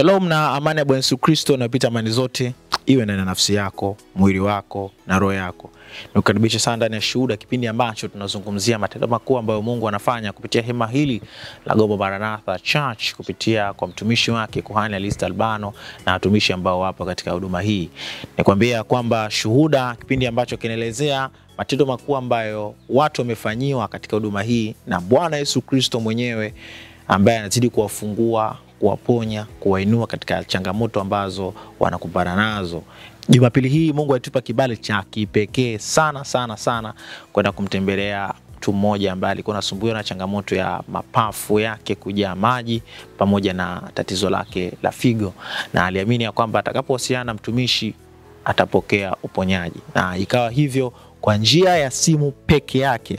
Shalom na amani ya Bwana Yesu Kristo na pita amani zote iwe ndani ya nafsi yako, mwili wako na roho yako. Nikukaribisha sana ndani ya Shuhuda, kipindi ambacho tunazungumzia matendo makuu ambayo Mungu anafanya kupitia hema hili la Global Maranatha Church, kupitia kwa mtumishi wake Kuhani Alistair Albano na watumishi ambao wapo katika huduma hii. Nikwambia kwamba Shuhuda, kipindi ambacho kinaelezea matendo makuu ambayo watu wamefanyiwa katika huduma hii na Bwana Yesu Kristo mwenyewe, ambaye anazidi kuwafungua, kuwaponya, kuwainua katika changamoto ambazo wanakumbana nazo. Jumapili hii Mungu alitupa kibali cha kipekee sana kwenda kumtembelea mtu mmoja ambaye alikuwa anasumbuliwa na changamoto ya mapafu yake kujaa maji pamoja na tatizo lake la figo, na aliamini ya kwamba atakapowasiliana na mtumishi atapokea uponyaji. Na ikawa hivyo, kwa njia ya simu peke yake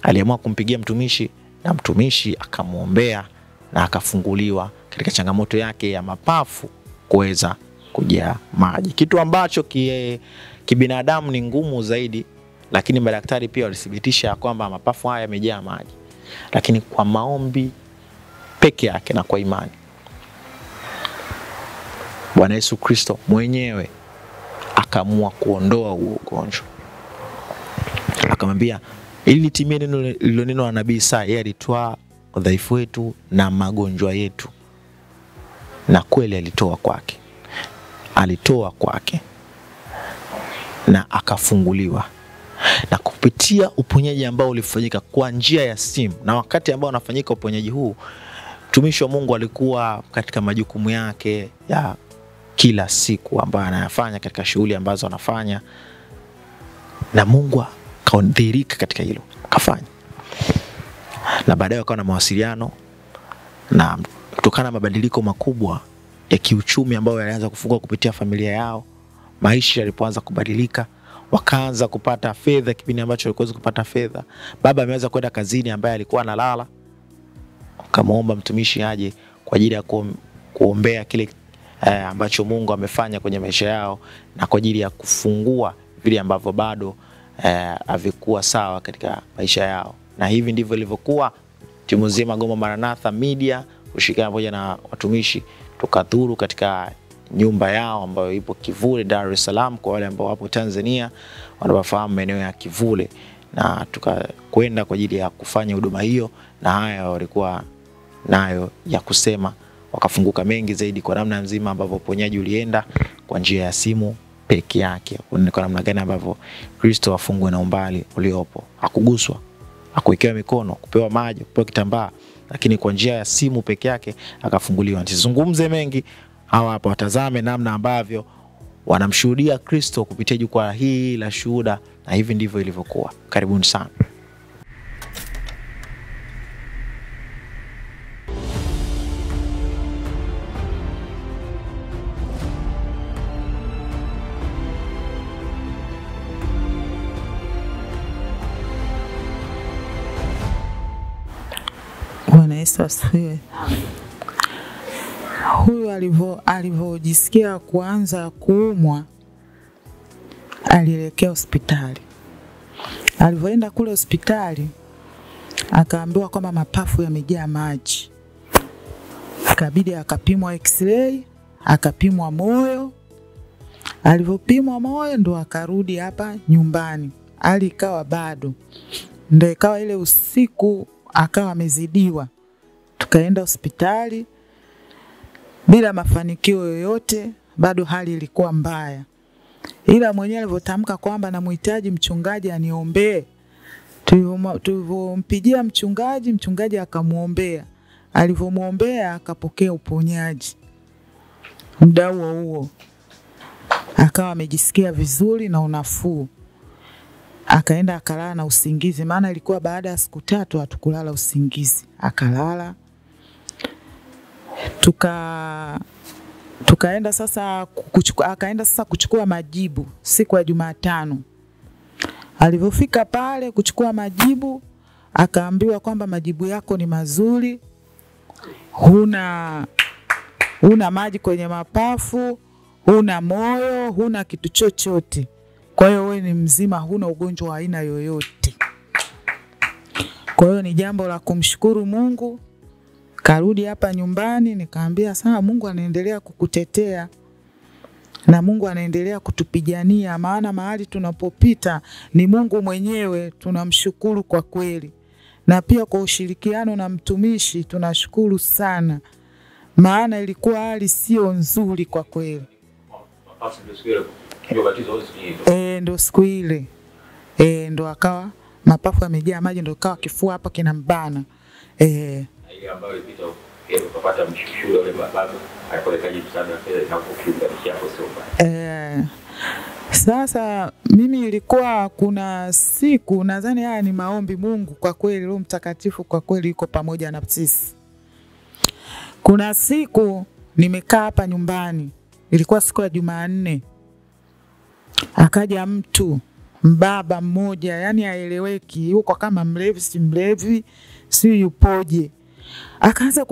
aliamua kumpigia mtumishi na mtumishi akamuombea na akafunguliwa katika changamoto yake ya mapafu kuweza kujaa maji. Kitu ambacho kibinadamu ni ngumu zaidi, lakini madaktari pia walithibitisha kwamba mapafu haya yamejaa maji. Lakini kwa maombi peke yake na kwa imani, Bwana Yesu Kristo mwenyewe akaamua kuondoa huo ugonjwa. Akamwambia ili litimie neno lililonenwa na nabii Isaya, yeye alitoa udhaifu wetu na magonjwa yetu. Na kweli alitoa kwake na akafunguliwa. Na kupitia uponyaji ambao ulifanyika kwa njia ya simu, na wakati ambao unafanyika uponyaji huu, mtumishi wa Mungu alikuwa katika majukumu yake ya kila siku ambayo anayafanya katika shughuli ambazo anafanya, na Mungu akaondirika katika hilo, akafanya. Na baadaye wakawa na mawasiliano, na kutokana na mabadiliko makubwa ya kiuchumi ambayo yalianza kufungua kupitia familia yao, maisha yalipoanza kubadilika, wakaanza kupata fedha kipindi ambacho walikuwa kupata fedha. Baba ameweza kwenda kazini ambaye alikuwa analala, akamuomba mtumishi aje kwa ajili ya kuombea kile ambacho Mungu amefanya kwenye maisha yao, na kwa ajili ya kufungua vile ambavyo bado havikuwa sawa katika maisha yao. Na hivi ndivyo ilivyokuwa. Timu nzima Global Maranatha Media kushirikiana pamoja na watumishi tukadhuru katika nyumba yao ambayo ipo Kivule, Dar es Salaam. Kwa wale ambao wapo Tanzania wanafahamu maeneo ya Kivule, na tukakwenda kwa ajili ya kufanya huduma hiyo, na haya walikuwa nayo ya kusema. Wakafunguka mengi zaidi kwa namna nzima ambavyo uponyaji ulienda kwa njia ya simu peke yake. Kwa namna gani ambavyo Kristo afungwe na umbali uliopo, hakuguswa, hakuwekewa mikono, kupewa maji, kupewa kitambaa, lakini kwa njia ya simu peke yake akafunguliwa. Nisizungumze mengi, hawa hapa watazame namna ambavyo wanamshuhudia Kristo kupitia jukwaa hili la Shuhuda, na hivi ndivyo ilivyokuwa. Karibuni sana. Bwana Yesu asifiwe. Huyu alivyojisikia kuanza kuumwa, alielekea hospitali. Alivyoenda kule hospitali, akaambiwa kwamba mapafu yamejaa maji. Ikabidi akapimwa x-ray, akapimwa moyo. Alivyopimwa moyo ndo akarudi hapa nyumbani. Hali ikawa bado. Ndio ikawa ile usiku akawa amezidiwa. Tukaenda hospitali bila mafanikio yoyote, bado hali ilikuwa mbaya. Ila mwenyewe alivyotamka kwamba namhitaji mchungaji aniombee, tulivyompigia mchungaji akamuombea. Alivyomuombea akapokea uponyaji. Muda huo akawa amejisikia vizuri na unafuu. Akaenda akalala na usingizi, maana ilikuwa baada ya siku 3 hatukulala usingizi. Akalala. Akaenda sasa kuchukua majibu siku ya Jumatano. Alivyofika pale kuchukua majibu, akaambiwa kwamba majibu yako ni mazuri. Huna maji kwenye mapafu, huna moyo, huna kitu chochote. Kwa hiyo wewe ni mzima, huna ugonjwa wa aina yoyote. Kwa hiyo ni jambo la kumshukuru Mungu. Karudi hapa nyumbani nikaambia sawa, Mungu anaendelea kukutetea na Mungu anaendelea kutupigania, maana mahali tunapopita ni Mungu mwenyewe. Tunamshukuru kwa kweli, na pia kwa ushirikiano na mtumishi tunashukuru sana, maana ilikuwa hali sio nzuri kwa kweli. Ndo siku ile ndo akawa mapafu yamejaa maji, ndo kawa kifua hapa kinambana. Ile ambayo ilipita ukapata mshukuru yule baba alipolekaje msaada fedha na kukiunganisha hapo sio. Sasa mimi ilikuwa kuna siku nadhani haya ni maombi, Mungu kwa kweli Roho Mtakatifu kwa kweli yuko pamoja na sisi. Kuna siku nimekaa hapa nyumbani, ilikuwa siku ya Jumanne. Akaja mtu mbaba mmoja, yani haeleweki, yuko kama mlevi si mlevi, si yupoje. Akaanza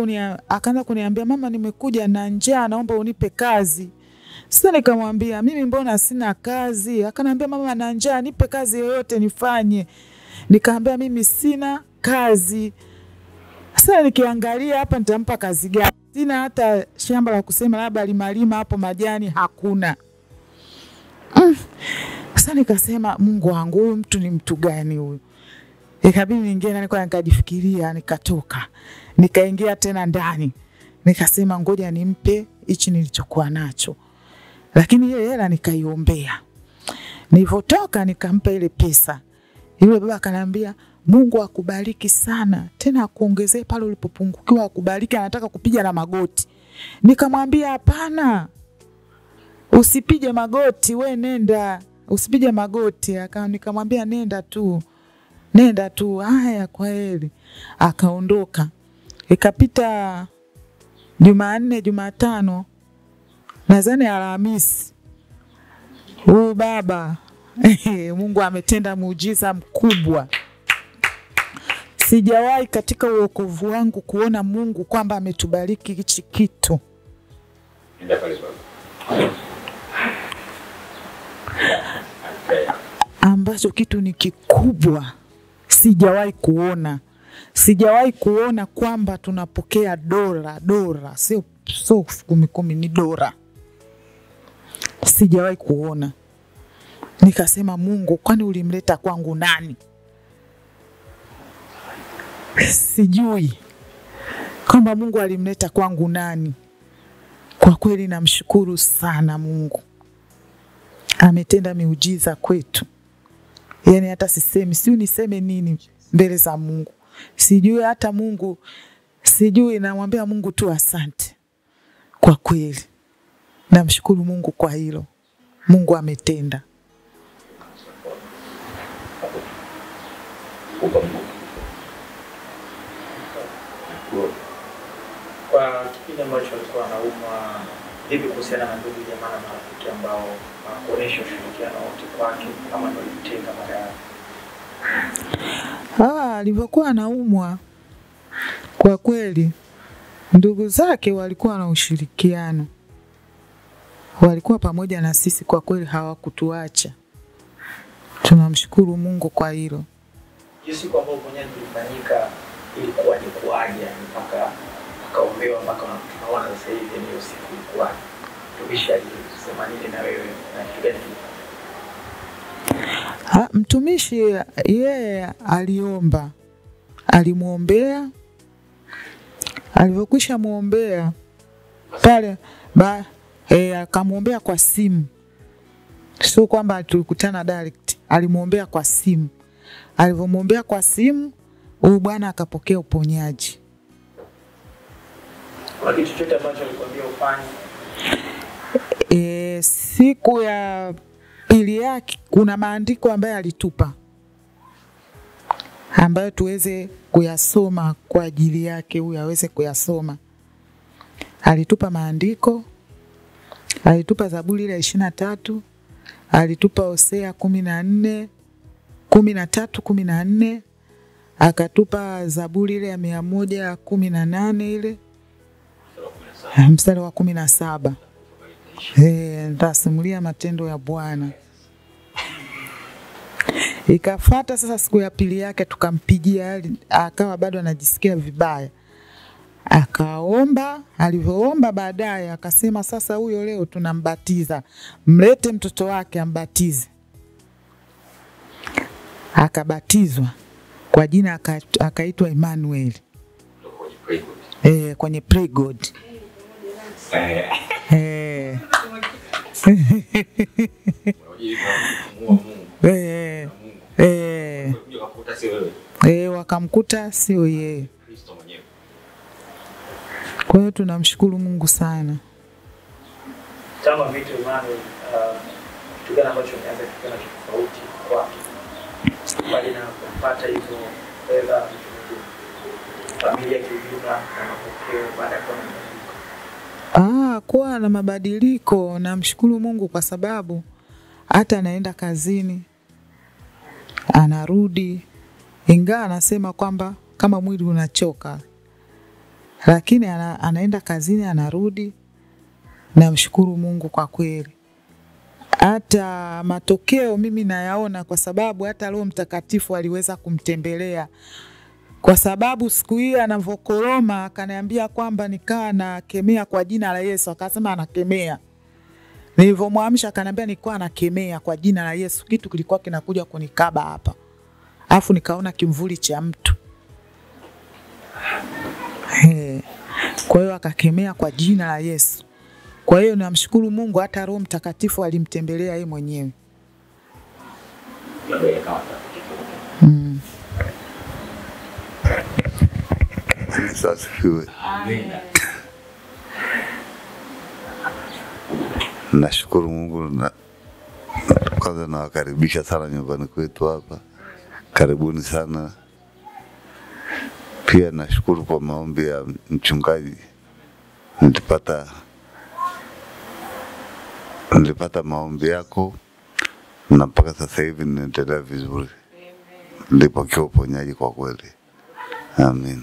kuniambia mama, nimekuja na njaa, naomba unipe kazi. Sasa nikamwambia mimi mbona sina kazi? Akaniambia mama, na njaa, nipe kazi yoyote nifanye. Nikamwambia mimi sina kazi. Sasa nikiangalia hapa nitampa kazi gani? Sina hata shamba la kusema labda limalima hapo majani hakuna. Sasa nikasema Mungu wangu, huyu mtu ni mtu gani huyu? Ikabidi niingie ndani, kwa nikajifikiria, nikatoka. Nikaingia tena ndani. Nikasema ngoja nimpe hichi nilichokuwa nacho. Lakini ile hela nikaiombea. Nilipotoka nikampa ile pesa. Yule baba akaniambia Mungu akubariki sana, tena akuongezee pale ulipopungukiwa, akubariki, anataka kupiga na magoti. Nikamwambia hapana, usipige magoti, we nenda, usipige magoti. Nikamwambia nenda tu. Haya, kwa heri. Akaondoka. Ikapita Jumanne, Jumatano, nadhani Alhamisi, huyu baba Mungu ametenda muujiza mkubwa. Sijawahi katika wokovu wangu kuona Mungu kwamba ametubariki hichi kitu. Ambacho kitu ni kikubwa. Sijawahi kuona kwamba tunapokea dola, sio 10,000 ni dola. Sijawahi kuona. Nikasema Mungu, kwani ulimleta kwangu nani? Sijui kwamba Mungu alimleta kwangu nani. Kwa kweli namshukuru sana Mungu. Ametenda miujiza kwetu. Yani hata sijui niseme nini mbele za Mungu. Sijui hata Mungu, namwambia Mungu tu asante. Kwa kweli namshukuru Mungu kwa hilo. Mungu ametenda. Kwa kipindi ambacho alikuwa anaumwa, hivi kuhusiana na ndugu jamaa na marafiki ambao wanaonyesha ushirikiano wote kwake kama ndio alitenga baadaye? Alivyokuwa anaumwa, kwa kweli ndugu zake walikuwa na ushirikiano. Walikuwa pamoja na sisi, kwa kweli hawakutuacha. Tunamshukuru Mungu kwa hilo. Jinsi kwa sababu mwenyewe ilifanyika ilikuwa ni kuaje mpaka akaombewa mpaka tunaona sasa hivi ni siku ilikuwa tumesema nini na wewe na kitu gani? Mtumishi yeye aliomba, alimuombea. Alivyokwisha muombea pale akamuombea kwa simu. Sio kwamba tulikutana direct, alimuombea kwa simu. Alivyomuombea kwa simu, huyu bwana akapokea uponyaji. Kwa kitu chochote ambacho alikwambia ufanye? Siku ya pili yake kuna maandiko ambayo alitupa, ambayo tuweze kuyasoma kwa ajili yake, huyu aweze kuyasoma. Alitupa maandiko, alitupa Zaburi ile 23, alitupa Hosea 14, akatupa Zaburi ile ya 118 ile mstari wa 17. Nitasimulia matendo ya Bwana. Ikafuata sasa siku ya pili yake tukampigia, akawa bado anajisikia vibaya. Akaomba, alivyoomba baadaye akasema sasa huyo leo tunambatiza. Mlete mtoto wake ambatize. Akabatizwa kwa jina akaitwa Emmanuel. Kwenye Pray God. Wakamkuta sio yeye. Kwa hiyo tunamshukuru Mungu sana. Kama vitu Emmanuel, kitu gani ambacho umeanza kukiona tofauti kwake? Bali na kupata hizo fedha, familia kiujumla na mapokeo baada ya kuwa na mabadiliko. Namshukuru Mungu kwa sababu hata anaenda kazini, anarudi, ingawa anasema kwamba kama mwili unachoka, lakini anaenda kazini, anarudi. Namshukuru Mungu kwa kweli. Hata matokeo mimi nayaona kwa sababu hata Roho Mtakatifu aliweza kumtembelea. Kwa sababu siku hiyo anavokoroma akaniambia kwamba nikaa nakemea kwa jina la Yesu. Akasema anakemea. Nilivyomuamsha akaniambia nilikuwa nakemea kwa jina la Yesu. Kitu kilikuwa kinakuja kunikaba hapa. Alafu nikaona kimvuli cha mtu. Kwa hiyo akakemea kwa jina la Yesu. Kwa hiyo namshukuru Mungu hata Roho Mtakatifu alimtembelea yeye mwenyewe. Nashukuru Mungu na kwanza nawakaribisha sana nyumbani kwetu hapa. Karibuni sana. Pia nashukuru kwa maombi ya mchungaji. Nilipata maombi yako na mpaka sasa hivi ninaendelea vizuri. Nilipokea uponyaji kwa kweli. Amen.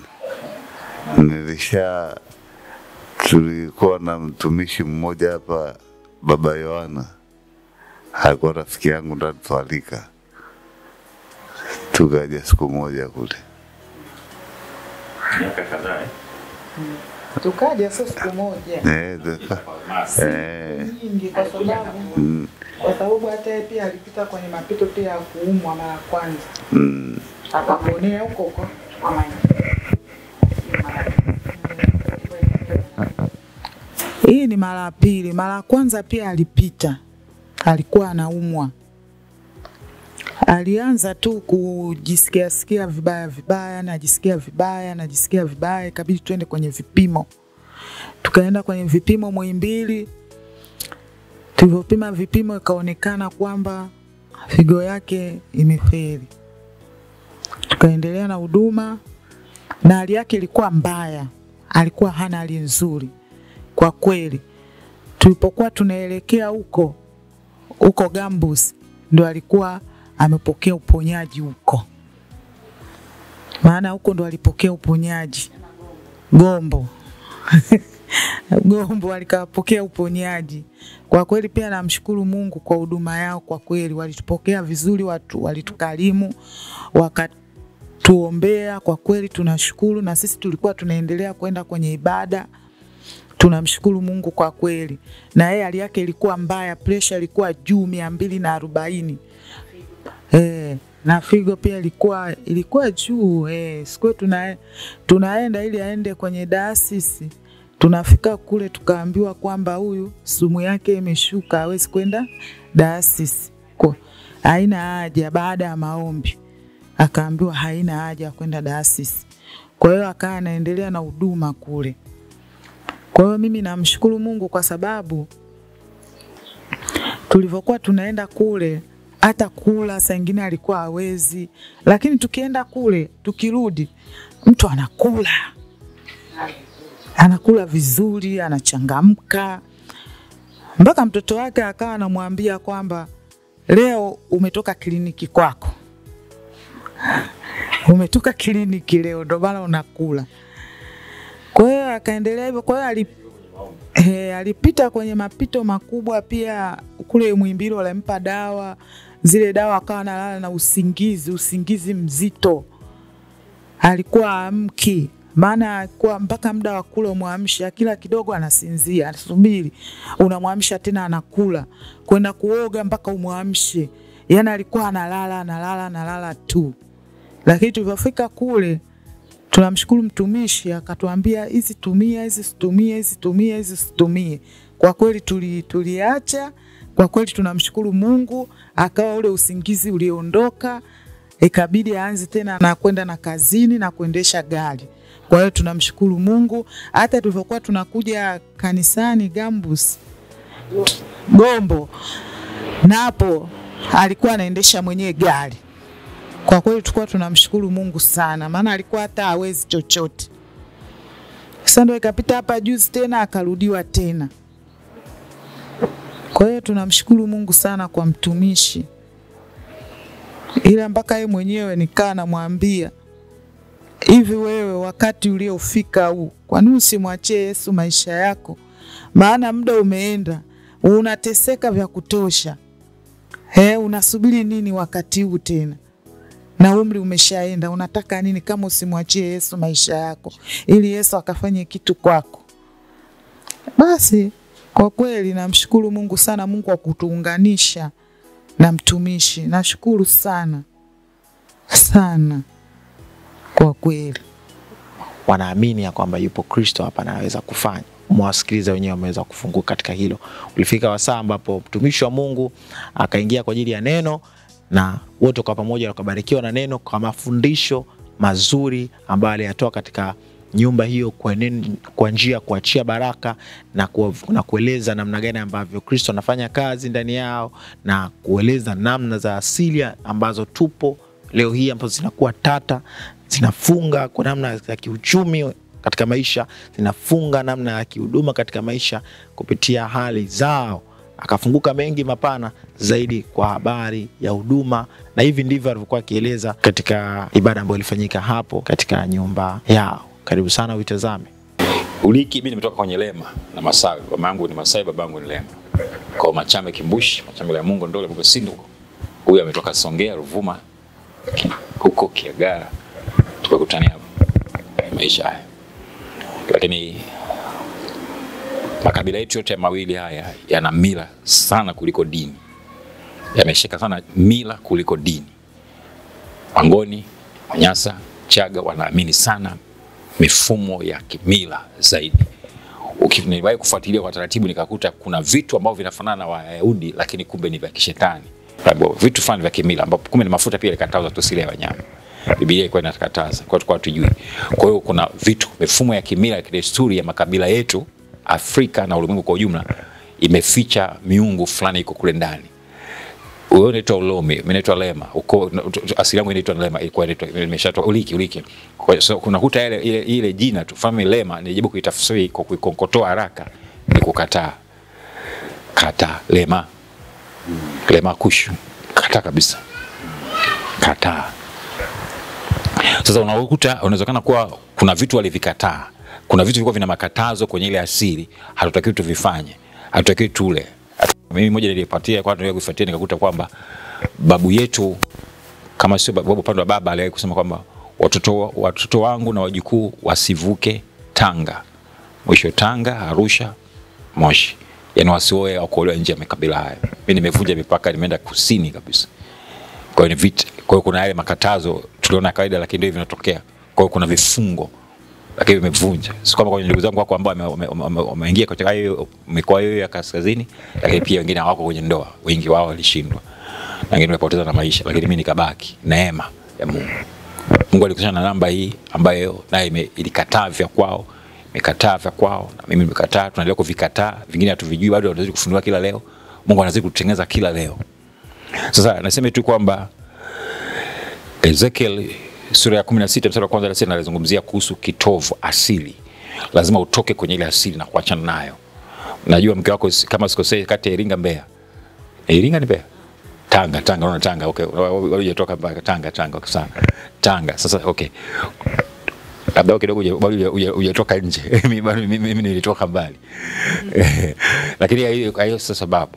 Tulikuwa na mtumishi mmoja hapa, Baba Yohana. Alikuwa rafiki yangu ndo alitualika. Tukaja siku moja kule. Miaka kadhaa. Tukaja siku moja. Nyingi kwa sababu hata yeye pia alipita kwenye mapito pia ya kuumwa mara kwanza. Akaponea huko. Hii ni mara pili. Mara kwanza pia alipita. Alikuwa anaumwa. Alianza tu kujisikia vibaya, najisikia vibaya, ikabidi tuende kwenye vipimo. Tukaenda kwenye vipimo Muhimbili. Tulivyopima vipimo ikaonekana kwamba figo yake imefeli. Tukaendelea na huduma na hali yake ilikuwa mbaya. Alikuwa hana hali nzuri. Kwa kweli. Tulipokuwa tunaelekea huko Gambus ndo alikuwa amepokea uponyaji huko. Maana huko ndo alipokea uponyaji. Gombo. Gombo alikapokea uponyaji. Kwa kweli pia namshukuru Mungu kwa huduma yao kwa kweli. Walitupokea vizuri, walitukarimu, wakatuombea, kwa kweli tunashukuru na sisi tulikuwa tunaendelea kwenda kwenye ibada. Tunamshukuru Mungu kwa kweli. Na yeye hali yake ilikuwa mbaya, pressure ilikuwa juu 240. Na figo pia ilikuwa juu. Siku tunaenda ili aende kwenye dialysis. Tunafika kule tukaambiwa kwamba huyu sumu yake imeshuka, hawezi kwenda dialysis. Haina haja baada ya maombi. Akaambiwa haina haja kwenda dialysis. Kwa hiyo akaa anaendelea na huduma kule. Kwa hiyo mimi namshukuru Mungu kwa sababu tulivyokuwa tunaenda kule hata kula saa nyingine alikuwa hawezi, lakini tukienda kule tukirudi mtu anakula vizuri, anachangamka. Mpaka mtoto wake akawa anamwambia kwamba leo umetoka kliniki kwako. Umetoka kliniki leo ndo bala unakula. Kwa hiyo akaendelea hivyo. Kwa hiyo alipita kwenye mapito makubwa pia kule Muhimbili walimpa dawa. Zile dawa akawa analala na usingizi mzito. Alikuwa amki Maana kwa mpaka muda wa kula umwamsha, kila kidogo anasinzia, anasubiri. Unamwamsha tena anakula. Kwenda kuoga mpaka umwamshe. Yaani alikuwa analala tu. Lakini tulipofika kule tunamshukuru mtumishi akatuambia hizi tumia, hizi situmie, hizi tumia, hizi situmie. Kwa kweli tuliacha, kwa kweli tunamshukuru Mungu, akawa ule usingizi uliondoka, ikabidi aanze tena na kwenda na kazini na kuendesha gari. Kwa hiyo tunamshukuru Mungu. Hata tulipokuwa tunakuja kanisani Gambus Gombo, napo alikuwa anaendesha mwenyewe gari. Kwa kweli tulikuwa tunamshukuru Mungu sana, maana alikuwa hata hawezi chochote. Sasa ndio ikapita hapa juzi tena akarudiwa tena. Kwa hiyo tunamshukuru Mungu sana kwa mtumishi. Ila mpaka yeye mwenyewe nikaa namwambia, hivi wewe wakati uliofika huu, kwa nini usimwachie Yesu maisha yako? Maana muda umeenda, unateseka vya kutosha. Unasubiri nini wakati huu tena? Na umri umeshaenda, unataka nini kama usimwachie Yesu maisha yako ili Yesu akafanye kitu kwako? Basi kwa kweli namshukuru Mungu sana, Mungu wa kutuunganisha na mtumishi. Nashukuru sana sana kwa kweli. Wanaamini ya kwamba yupo Kristo hapa na anaweza kufanya. Mwasikiliza wenyewe wameweza kufunguka katika hilo. Ulifika wasaa ambapo mtumishi wa Mungu akaingia kwa ajili ya neno, na wote kwa pamoja wakabarikiwa na neno kwa mafundisho mazuri ambayo aliyatoa katika nyumba hiyo kwa njia kuachia baraka na kueleza namna gani ambavyo Kristo anafanya kazi ndani yao, na kueleza namna za asili ambazo tupo leo hii ambazo zinakuwa tata, zinafunga kwa namna ya kiuchumi katika maisha, zinafunga namna ya kihuduma katika maisha kupitia hali zao. Akafunguka mengi mapana zaidi kwa habari ya huduma, na hivi ndivyo alivyokuwa akieleza katika ibada ambayo ilifanyika hapo katika nyumba yao. Karibu sana uitazame. Uliki, mimi nimetoka kwenye Lema na Masawi. Mama yangu ni Masai, baba yangu ni Lema. Kwa Machame Kimbushi, Machame ya Mungu Ndole Mungu Sindu. Huyu ametoka Songea, Ruvuma, huko Kiagara. Tukakutania maisha haya. Lakini makabila yetu yote mawili haya yana mila sana kuliko dini. Yameshika sana mila kuliko dini. Wangoni, Wanyasa, Chaga wanaamini sana mifumo ya kimila zaidi. Ukiniwahi kufuatilia kwa taratibu nikakuta kuna vitu ambavyo vinafanana na Wayahudi lakini kumbe ni vya kishetani. Vitu fulani vya kimila ambapo kumbe ni mafuta pia ilikatazwa tusile wanyama. Biblia ilikuwa inatakataza, kwa tukao tujui. Kwa hiyo kuna vitu, mifumo ya kimila ya desturi ya makabila yetu Afrika na ulimwengu kwa ujumla imeficha miungu fulani iko kule ndani. Wewe unaitwa Ulomi, mimi naitwa Lema. Uko asili yangu inaitwa Lema, ilikuwa inaitwa imeshatoka Uliki. Kwa hiyo kuna kuta ile jina tu family Lema nijibu kuitafsiri kwa kuikokotoa haraka ni kukataa. Kata Lema. Lema kushu. Kataa kabisa. Kataa. Sasa unakuta unawezekana kuwa kuna vitu walivikataa. Kuna vitu vilikuwa vina makatazo kwenye ile asili, hatutakiwi tuvifanye. Hatutakiwi tule. Mimi mmoja nilipatia kwa ndio kufuatia nikakuta kwamba babu yetu kama sio babu pande wa baba aliwahi kusema kwamba watoto wangu na wajukuu wasivuke Tanga. Mwisho Tanga, Arusha, Moshi. Yaani wasioe au kuolewa nje ya makabila haya. Mimi nimevunja mipaka, nimeenda kusini kabisa. Kwa hiyo ni vita. Kwa hiyo kuna yale makatazo tuliona kawaida lakini ndio vinatokea. Kwa hiyo kuna vifungo lakini vimevunja. Si kama kwa ndugu zangu wako ambao wameingia katika hiyo mikoa hiyo ya kaskazini, lakini pia wengine hawako kwenye ndoa, wengi wao walishindwa. Na wengine wamepoteza na maisha, lakini mimi nikabaki neema ya Mungu. Mungu alikutana na namba hii ambayo naye ilikataa vya kwao, imekataa vya kwao na mimi nimekataa, tunaendelea kuvikataa, vingine hatuvijui bado tunazidi kufunua kila leo. Mungu anazidi kututengeneza kila leo. Sasa nasema tu kwamba Ezekiel sura ya 16 mstari wa kwanza anasema anazungumzia kuhusu kitovu asili. Lazima utoke kwenye ile asili na kuachana nayo. Najua mke wako kama sikosei kati ya Iringa Mbeya. Iringa ni Mbeya? Tanga, unaona Tanga. Okay. Unatoka mpaka Tanga okay, sana. Tanga. Sasa okay. Labda kidogo hujatoka nje. Mimi nilitoka mbali. Lakini hiyo sasa sababu.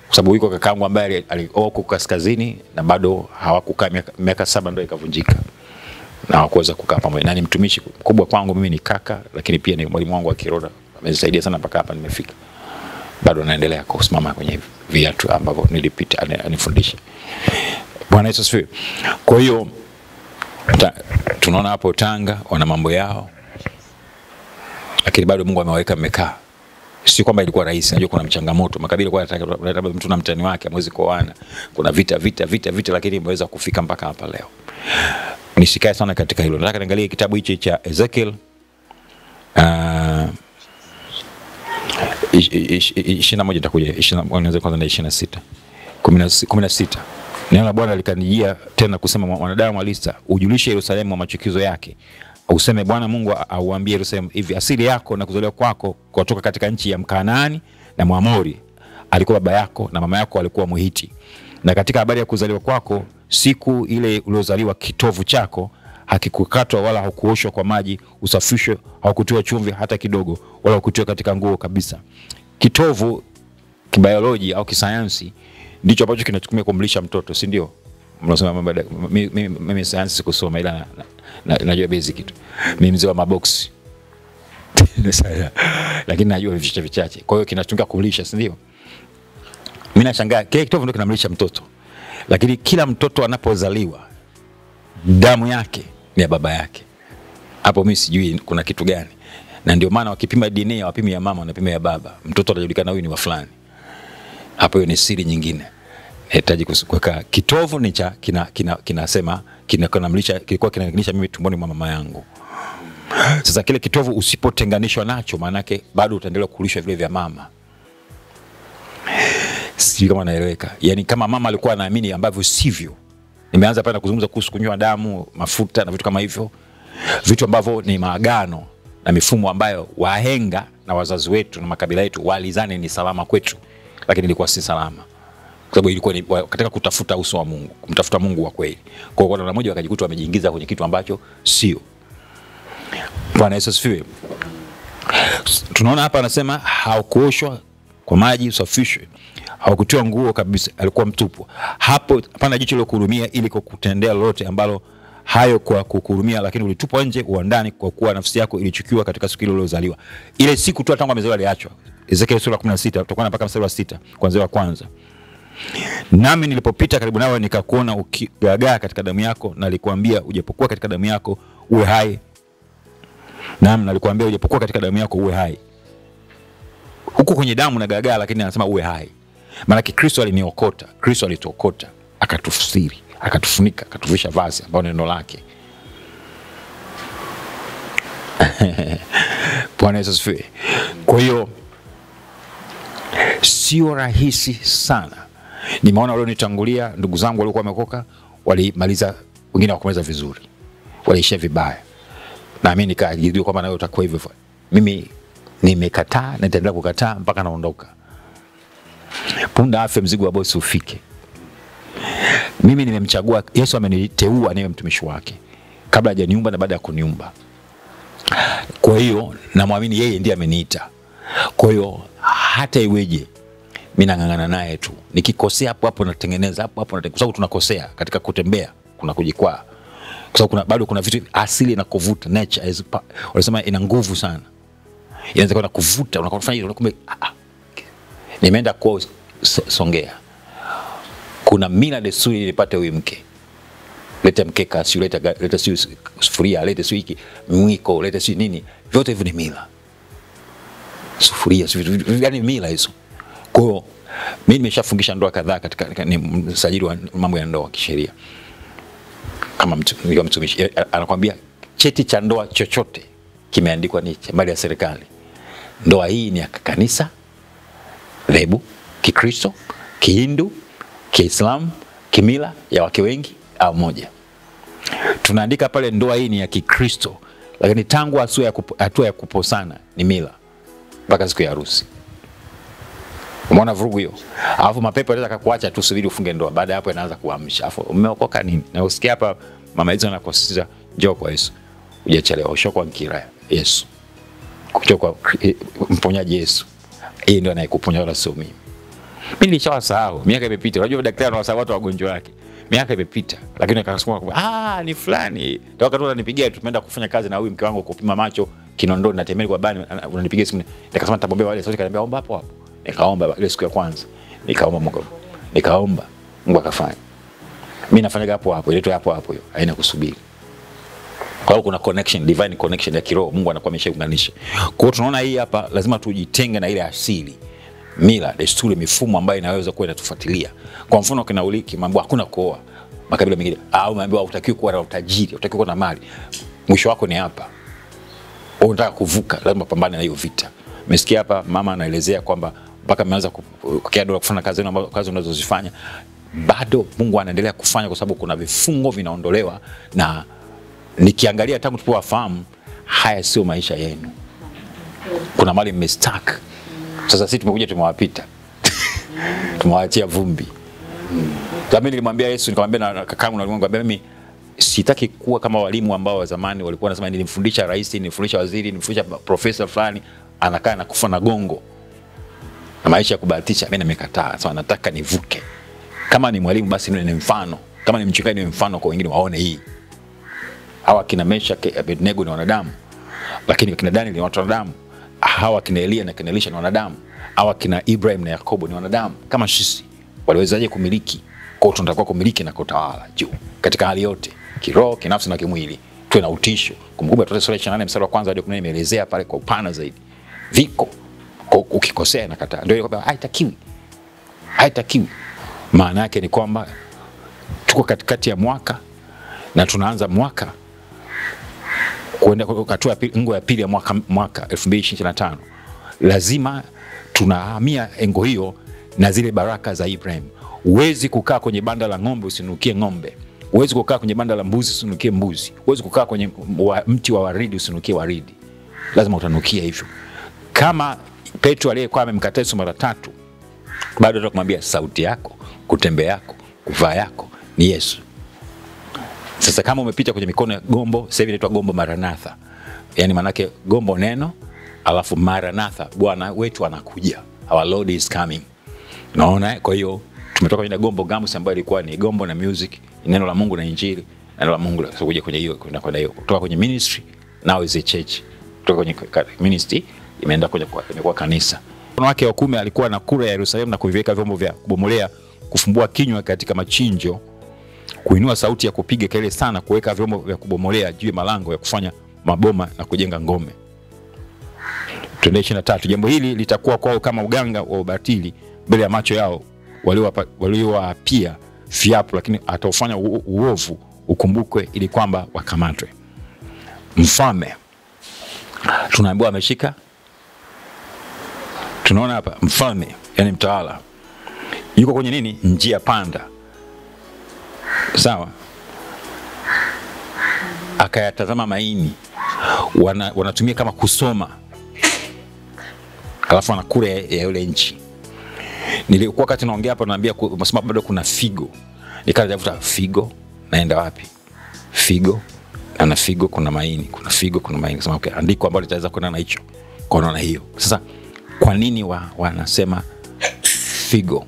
Kwa sababu yuko kakaangu ambaye alikuwa kaskazini na bado hawakukaa miaka 7 ndio ikavunjika. na wakuweza kukaa pamoja. Na ni mtumishi mkubwa kwangu, mimi ni kaka, lakini pia ni mwalimu wangu wa kiroho. Amenisaidia sana mpaka hapa nimefika. Bado naendelea kusimama kwenye viatu ambavyo nilipita anifundisha. Bwana Yesu asifiwe. Kwa hiyo tunaona hapo Tanga wana mambo yao, lakini bado Mungu amewaweka mmekaa. Si kwamba ilikuwa rahisi, najua kuna mchangamoto. Makabila kwa labda mtu na mtani wake hamwezi kuoana. Kuna vita, lakini imeweza kufika mpaka hapa leo. Nisikae sana katika hilo. Nataka niangalie kitabu hichi cha Ezekiel 21 itakuja, 20 nianze kwanza na 26. 16. Neno la Bwana likanijia tena kusema, mwanadamu alisa, ujulishe Yerusalemu machukizo yake. Useme Bwana Mungu auambie Yerusalemu hivi, asili yako na kuzaliwa kwako kutoka katika nchi ya Mkanaani na Mwamori. Alikuwa baba yako na mama yako alikuwa Mhiti. Na katika habari ya kuzaliwa kwako, siku ile uliozaliwa kitovu chako hakikukatwa wala hakuoshwa kwa maji, usafishwe, haukutiwa chumvi hata kidogo, wala hukutiwa katika nguo kabisa. Kitovu kibiolojia au kisayansi ndicho ambacho kinatumika kumlisha mtoto, si ndio? Mnasema mimi sayansi sikusoma, ila najua basic tu. Mimi mzee wa maboksi. Lakini najua vichache. Kwa hiyo kinatumika kumlisha, si ndio? Mimi nashangaa kile kitovu ndio kinamlisha mtoto. Lakini kila mtoto anapozaliwa damu yake ni ya baba yake. Hapo mimi sijui kuna kitu gani. Na ndio maana wakipima DNA wapimi ya mama, wanapima ya baba. Mtoto atajulikana huyu ni wa fulani. Hapo hiyo ni siri nyingine. Nahitaji kuweka kitovu ni cha kinasema kinamlisha, kilikuwa kinanilisha mimi tumboni mwa mama yangu. Sasa kile kitovu usipotenganishwa nacho, maana yake bado utaendelea kulishwa vile vya mama. Sijui kama naeleweka. Yaani kama mama alikuwa anaamini ambavyo sivyo. Nimeanza pale kuzungumza kuhusu kunywa damu, mafuta na vitu kama hivyo. Vitu ambavyo ni maagano na mifumo ambayo wahenga na wazazi wetu na makabila yetu walizane ni salama kwetu, lakini ilikuwa si salama. Kwa sababu ilikuwa ni katika kutafuta uso wa Mungu, kumtafuta Mungu wa kweli. Kwa hiyo kwa mmoja wakajikuta wamejiingiza kwenye kitu ambacho sio. Bwana Yesu asifiwe. Tunaona hapa anasema haukuoshwa kwa maji usafishwe, haukutiwa nguo kabisa, alikuwa mtupu. Hapo hapana jicho la kuhurumia ili kukutendea lolote ambalo hayo kwa kukuhurumia, lakini ulitupwa nje uandani kwa kuwa nafsi yako ilichukiwa katika siku ile uliyozaliwa. Ile siku tu tangu amezaliwa aliachwa. Ezekiel sura 16 tutakuwa mpaka mstari wa 6 kuanzia wa kwanza. Nami nilipopita karibu nawe nikakuona ukigagaa katika damu yako, na nilikwambia ujapokuwa katika damu yako uwe hai. Naam, nalikwambia ujapokuwa katika damu yako uwe hai. Huko kwenye damu na gagaa, lakini anasema uwe hai. Maana Kristo aliniokota, Kristo alituokota, akatufsiri, akatufunika, akatuvisha vazi ambalo neno lake. Bwana Yesu asifiwe. Kwa hiyo sio rahisi sana. Nimeona wale nitangulia ndugu zangu walikuwa wamekoka, walimaliza, wengine wakamaliza vizuri, waliishia vibaya. Na mimi nikajiridhia kwamba nawe utakuwa hivyo. Mimi nimekataa na nitaendelea kukataa mpaka naondoka. Punda afe mzigo wa bosi ufike. Mimi nimemchagua, Yesu ameniteua niwe mtumishi wake kabla hajaniumba na baada ya kuniumba. Kwa hiyo namwamini yeye ndiye ameniita. Kwa hiyo hata iweje mimi nangangana naye tu. Nikikosea hapo natengeneza hapo kwa sababu tunakosea katika kutembea, kuna kujikwaa. Kwa sababu bado kuna vitu asili na kuvuta, nature wanasema ina nguvu sana. Inaweza kwenda kuvuta, unakofanya hilo kumbe nimeenda kwa Songea. Kuna mila desturi nilipata huyu mke. Leta mkeka, si leta sufuria, leta hiki mwiko, leta nini. Vyote hivyo ni mila. Sufuria, yani mila hizo. Kwa hiyo mimi nimeshafungisha ndoa kadhaa katika ni msajili wa mambo ya ndoa kisheria. Kama mtumishi anakuambia cheti cha ndoa chochote kimeandikwa ni mali ya serikali. Ndoa hii ni ya kanisa, dhehebu, Kikristo, Kihindu, Kiislamu, kimila ya wake wengi au moja. Tunaandika pale ndoa hii ni ya Kikristo, lakini tangu hatua ya kuposana ni mila mpaka siku ya harusi. Umeona vurugu hiyo? Alafu mapepo yanaweza kukuacha tu subiri ufunge ndoa, baada hapo yanaanza kuamsha. Alafu umeokoka nini? Na usikia hapa mama hizo anakosisitiza njoo kwa Yesu. Hujachelewa, usho kwa nkira Yesu. Kuchoka mponyaji Yesu. Yeye ndio anayekuponya wala sio mimi. Mimi nilishawasahau, miaka imepita. Unajua daktari anawasahau watu wagonjwa wake. miaka imepita, lakini akasema ni fulani. Ndio wakati ananipigia, tumeenda kufanya kazi na huyu mke wangu kupima macho Kinondoni na Temeli kwa bani, unanipigia simu. Nikasema nitabombea wale sauti, kaniambia omba hapo hapo. Nikaomba ile siku ya kwanza. Nikaomba Mungu akafanya. Mimi nafanya hapo hapo, ile tu hapo hapo hiyo. Haina kusubiri. Kwa hiyo kuna connection, divine connection ya kiroho, Mungu anakuwa ameshaunganisha. Kwa hiyo tunaona hii hapa lazima tujitenge na ile asili, mila, desturi, mifumo ambayo inaweza kuwa inatufuatilia. Kwa mfano kina Uliki mambo hakuna kuoa. Makabila mengine au maambiwa hutakiwi kuwa na utajiri, hutakiwi kuwa na mali. Mwisho wako ni hapa. Unataka kuvuka, lazima pambane na hiyo vita. Umesikia hapa mama anaelezea kwamba mpaka ameanza kukiado kufanya kazi unazozifanya. Bado Mungu anaendelea kufanya kwa sababu kuna vifungo vinaondolewa, na nikiangalia tangu tupowafahamu haya sio maisha yenu. Kuna mali mmestack. Sasa sisi tumekuja tumewapita. Tumewaachia vumbi. Mimi nilimwambia Yesu, nikamwambia na kakangu na nilimwambia mimi sitaki kuwa kama walimu ambao wa zamani walikuwa wanasema nilimfundisha rais, nilimfundisha waziri, nilimfundisha profesa fulani anakaa na kufa na gongo. Na maisha ya kubahatisha mimi nimekataa. Sasa nataka nivuke. Kama ni mwalimu basi ni mfano. Kama ni mchungaji ni mfano kwa wengine waone hii. Hawa kina Meshaki, Abednego ni wanadamu. Lakini kina Daniel ni wanadamu. Hawa kina Elia na kina Elisha ni wanadamu. Hawa kina Ibrahim na Yakobo ni wanadamu. Kama sisi waliwezaje kumiliki? Kwa tunatakiwa kumiliki na kutawala juu katika hali yote, kiroho, kinafsi na kimwili. Tuwe na utisho. Kumbuka Torati sura 28 mstari wa kwanza hadi 14 imeelezea pale kwa upana zaidi. Viko ukikosea nakataa. Ndio kwamba haitakiwi. Maana yake ni kwamba tuko katikati ya mwaka na tunaanza mwaka kuenda hatua ngo ya pili ya mwaka 2025. Lazima tunahamia engo hiyo na zile baraka za Ibrahim. Huwezi kukaa kwenye banda la ng'ombe usinukie ng'ombe. Huwezi kukaa kwenye banda la mbuzi usinukie mbuzi. Huwezi kukaa kwenye mti wa waridi usinukie waridi. Lazima utanukia hivyo. Kama Petro aliyekuwa amemkataa Yesu mara 3, bado atakumwambia sauti yako, kutembea yako, kuvaa yako ni Yesu. Sasa kama umepita kwenye mikono ya gombo, sasa hivi inaitwa gombo Maranatha. Yaani manake gombo neno, alafu Maranatha, Bwana wetu anakuja. Our Lord is coming. Naona kwa hiyo tumetoka kwenye gombo Gamus ambayo ilikuwa ni gombo na music, neno la Mungu na injili, neno la Mungu kuja kwenye hiyo kwenda hiyo. Kutoka kwenye ministry now is a church. Kutoka kwenye ministry imeenda imekuwa kanisa. Wanawake wa 10 alikuwa na kura ya Yerusalemu na kuviweka vyombo vya kubomolea, kufumbua kinywa katika machinjo, kuinua sauti ya kupiga kelele sana, kuweka vyombo vya kubomolea juu ya malango ya kufanya maboma na kujenga ngome. 23. Jambo hili litakuwa kwao kama uganga wa ubatili mbele ya macho yao waliowapia viapo, lakini ataufanya uovu ukumbukwe ili kwamba wakamatwe. Mfalme tunaambiwa ameshika, tunaona hapa mfalme yani mtawala yuko kwenye nini? Njia panda. Sawa? Akayatazama maini, wanatumia kama kusoma, alafu anakula ya yule nchi. Nilikuwa wakati naongea hapa naambia msema bado kuna figo. Nikaanza figo, naenda wapi? Figo, na figo kuna maini, kuna figo kuna maini. Sema okay, andiko ambalo litaweza kwenda na hicho. Kwa naona hiyo. Sasa kwa nini wanasema figo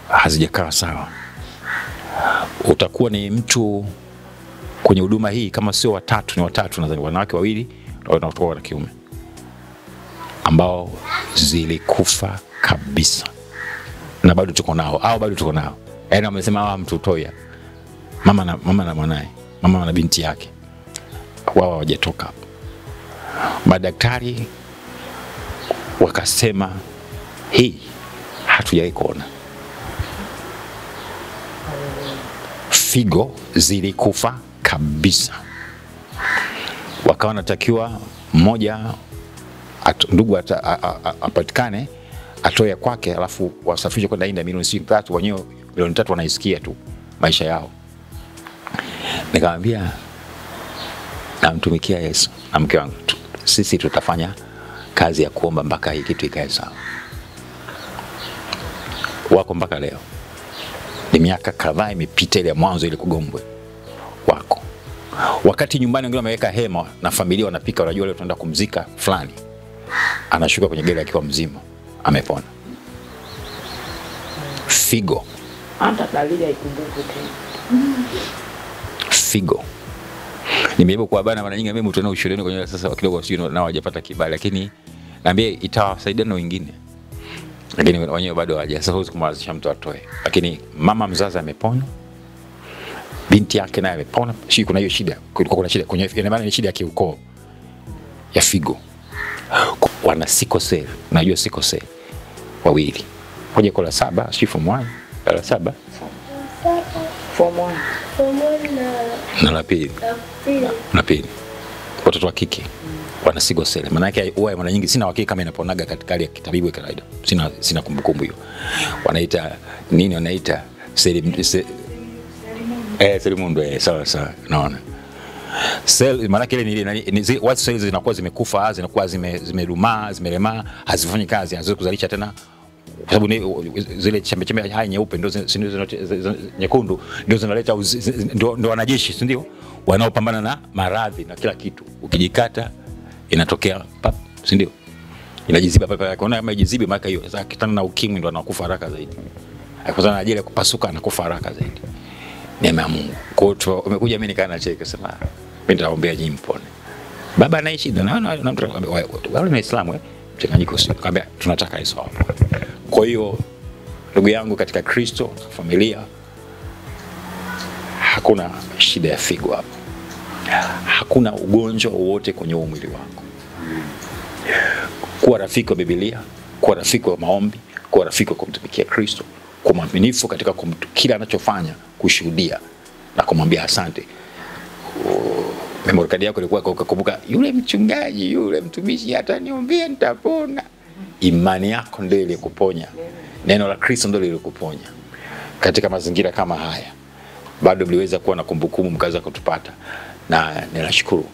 hazijakaa sawa? Utakuwa ni mtu kwenye huduma hii kama sio watatu, ni watatu, nadhani wanawake 2 na watoto wa kiume ambao zilikufa kabisa, na bado tuko nao yaani wamesema hawa mtu toya mama na mwanae, mama na binti yake, wao hawajatoka. Madaktari wakasema hii hatujawahi kuona. Figo zilikufa kabisa. Wakawa natakiwa mmoja ndugu apatikane atoe kwake, alafu wasafishe kwenda India milioni 3, wenyewe milioni 3 wanaisikia tu maisha yao. Nikamwambia namtumikia Yesu na mke wangu, sisi tutafanya kazi ya kuomba mpaka hii kitu ikae sawa. Wako mpaka leo. Ni miaka kadhaa imepita ile mwanzo ile kugombwe. Wako. Wakati nyumbani wengine wameweka hema na familia wanapika, wanajua leo tunaenda kumzika fulani, anashuka kwenye gari akiwa mzima, amepona. Figo hata dalili haikumbuki tena. Figo. Nimejaribu kuwabana mara nyingi, mimi mtu ana ushuleni kwenye sasa kidogo sio nao hajapata kibali, lakini naambia itawasaidia na wengine. Lakini wenyewe bado hawaja. Sasa huwezi kumwazisha mtu atoe. Lakini mama mzazi amepona. Binti yake naye amepona. Sio kuna hiyo shida. Kulikuwa kuna shida kwenye ina maana ni shida ya kiukoo ya figo. Wana sickle cell. Unajua sickle cell? Wawili. Moja kwa la 7, sio form 1, la 7. Form 1. Na la pili. Na pili. Watoto wa kike. Wana sickle cell. Maana yake huwa mara nyingi sina hakika kama inaponaga katika hali ya kitabibu ya kawaida. Sina kumbukumbu hiyo. Wanaita nini, wanaita selimundu sawa naona. Cell maana yake ni white cells zinakuwa zimekufa, zinakuwa zimedumaa, zimelemaa, hazifanyi kazi, haziwezi kuzalisha tena, kwa sababu zile chembe hai nyeupe ndio nyekundu ndio zinaleta ndio wanajeshi, si ndio, wanaopambana na maradhi na kila kitu. Ukijikata inatokea pap, si ndio, inajiziba pale pale. Unaona kama ijizibe, maana hiyo sasa kitana na ukimwi ndio anakufa haraka zaidi, akipata na ajili ya kupasuka anakufa haraka zaidi. Neema ya Mungu. Kwa hiyo umekuja mimi nikaa nacheka sema mimi nitaombea nyinyi mpone. Baba anaishi na mtu wale ni Waislamu mchanganyiko, sio kwamba tunataka Yesu hapo. Kwa hiyo ndugu yangu katika Kristo, familia, hakuna shida ya figo hapo. Hakuna ugonjwa wowote kwenye mwili wako. Kuwa rafiki wa Biblia, kuwa rafiki wa maombi, kuwa rafiki wa kumtumikia Kristo, kuwa mwaminifu katika kila anachofanya, kushuhudia na kumwambia asante. Memory card yako ilikuwa ukakumbuka yule mchungaji, yule mtumishi ataniombea nitapona. Imani yako ndio ile kuponya. Neno la Kristo ndio ile kuponya. Katika mazingira kama haya bado mliweza kuwa na kumbukumbu mkaza kutupata, na ninashukuru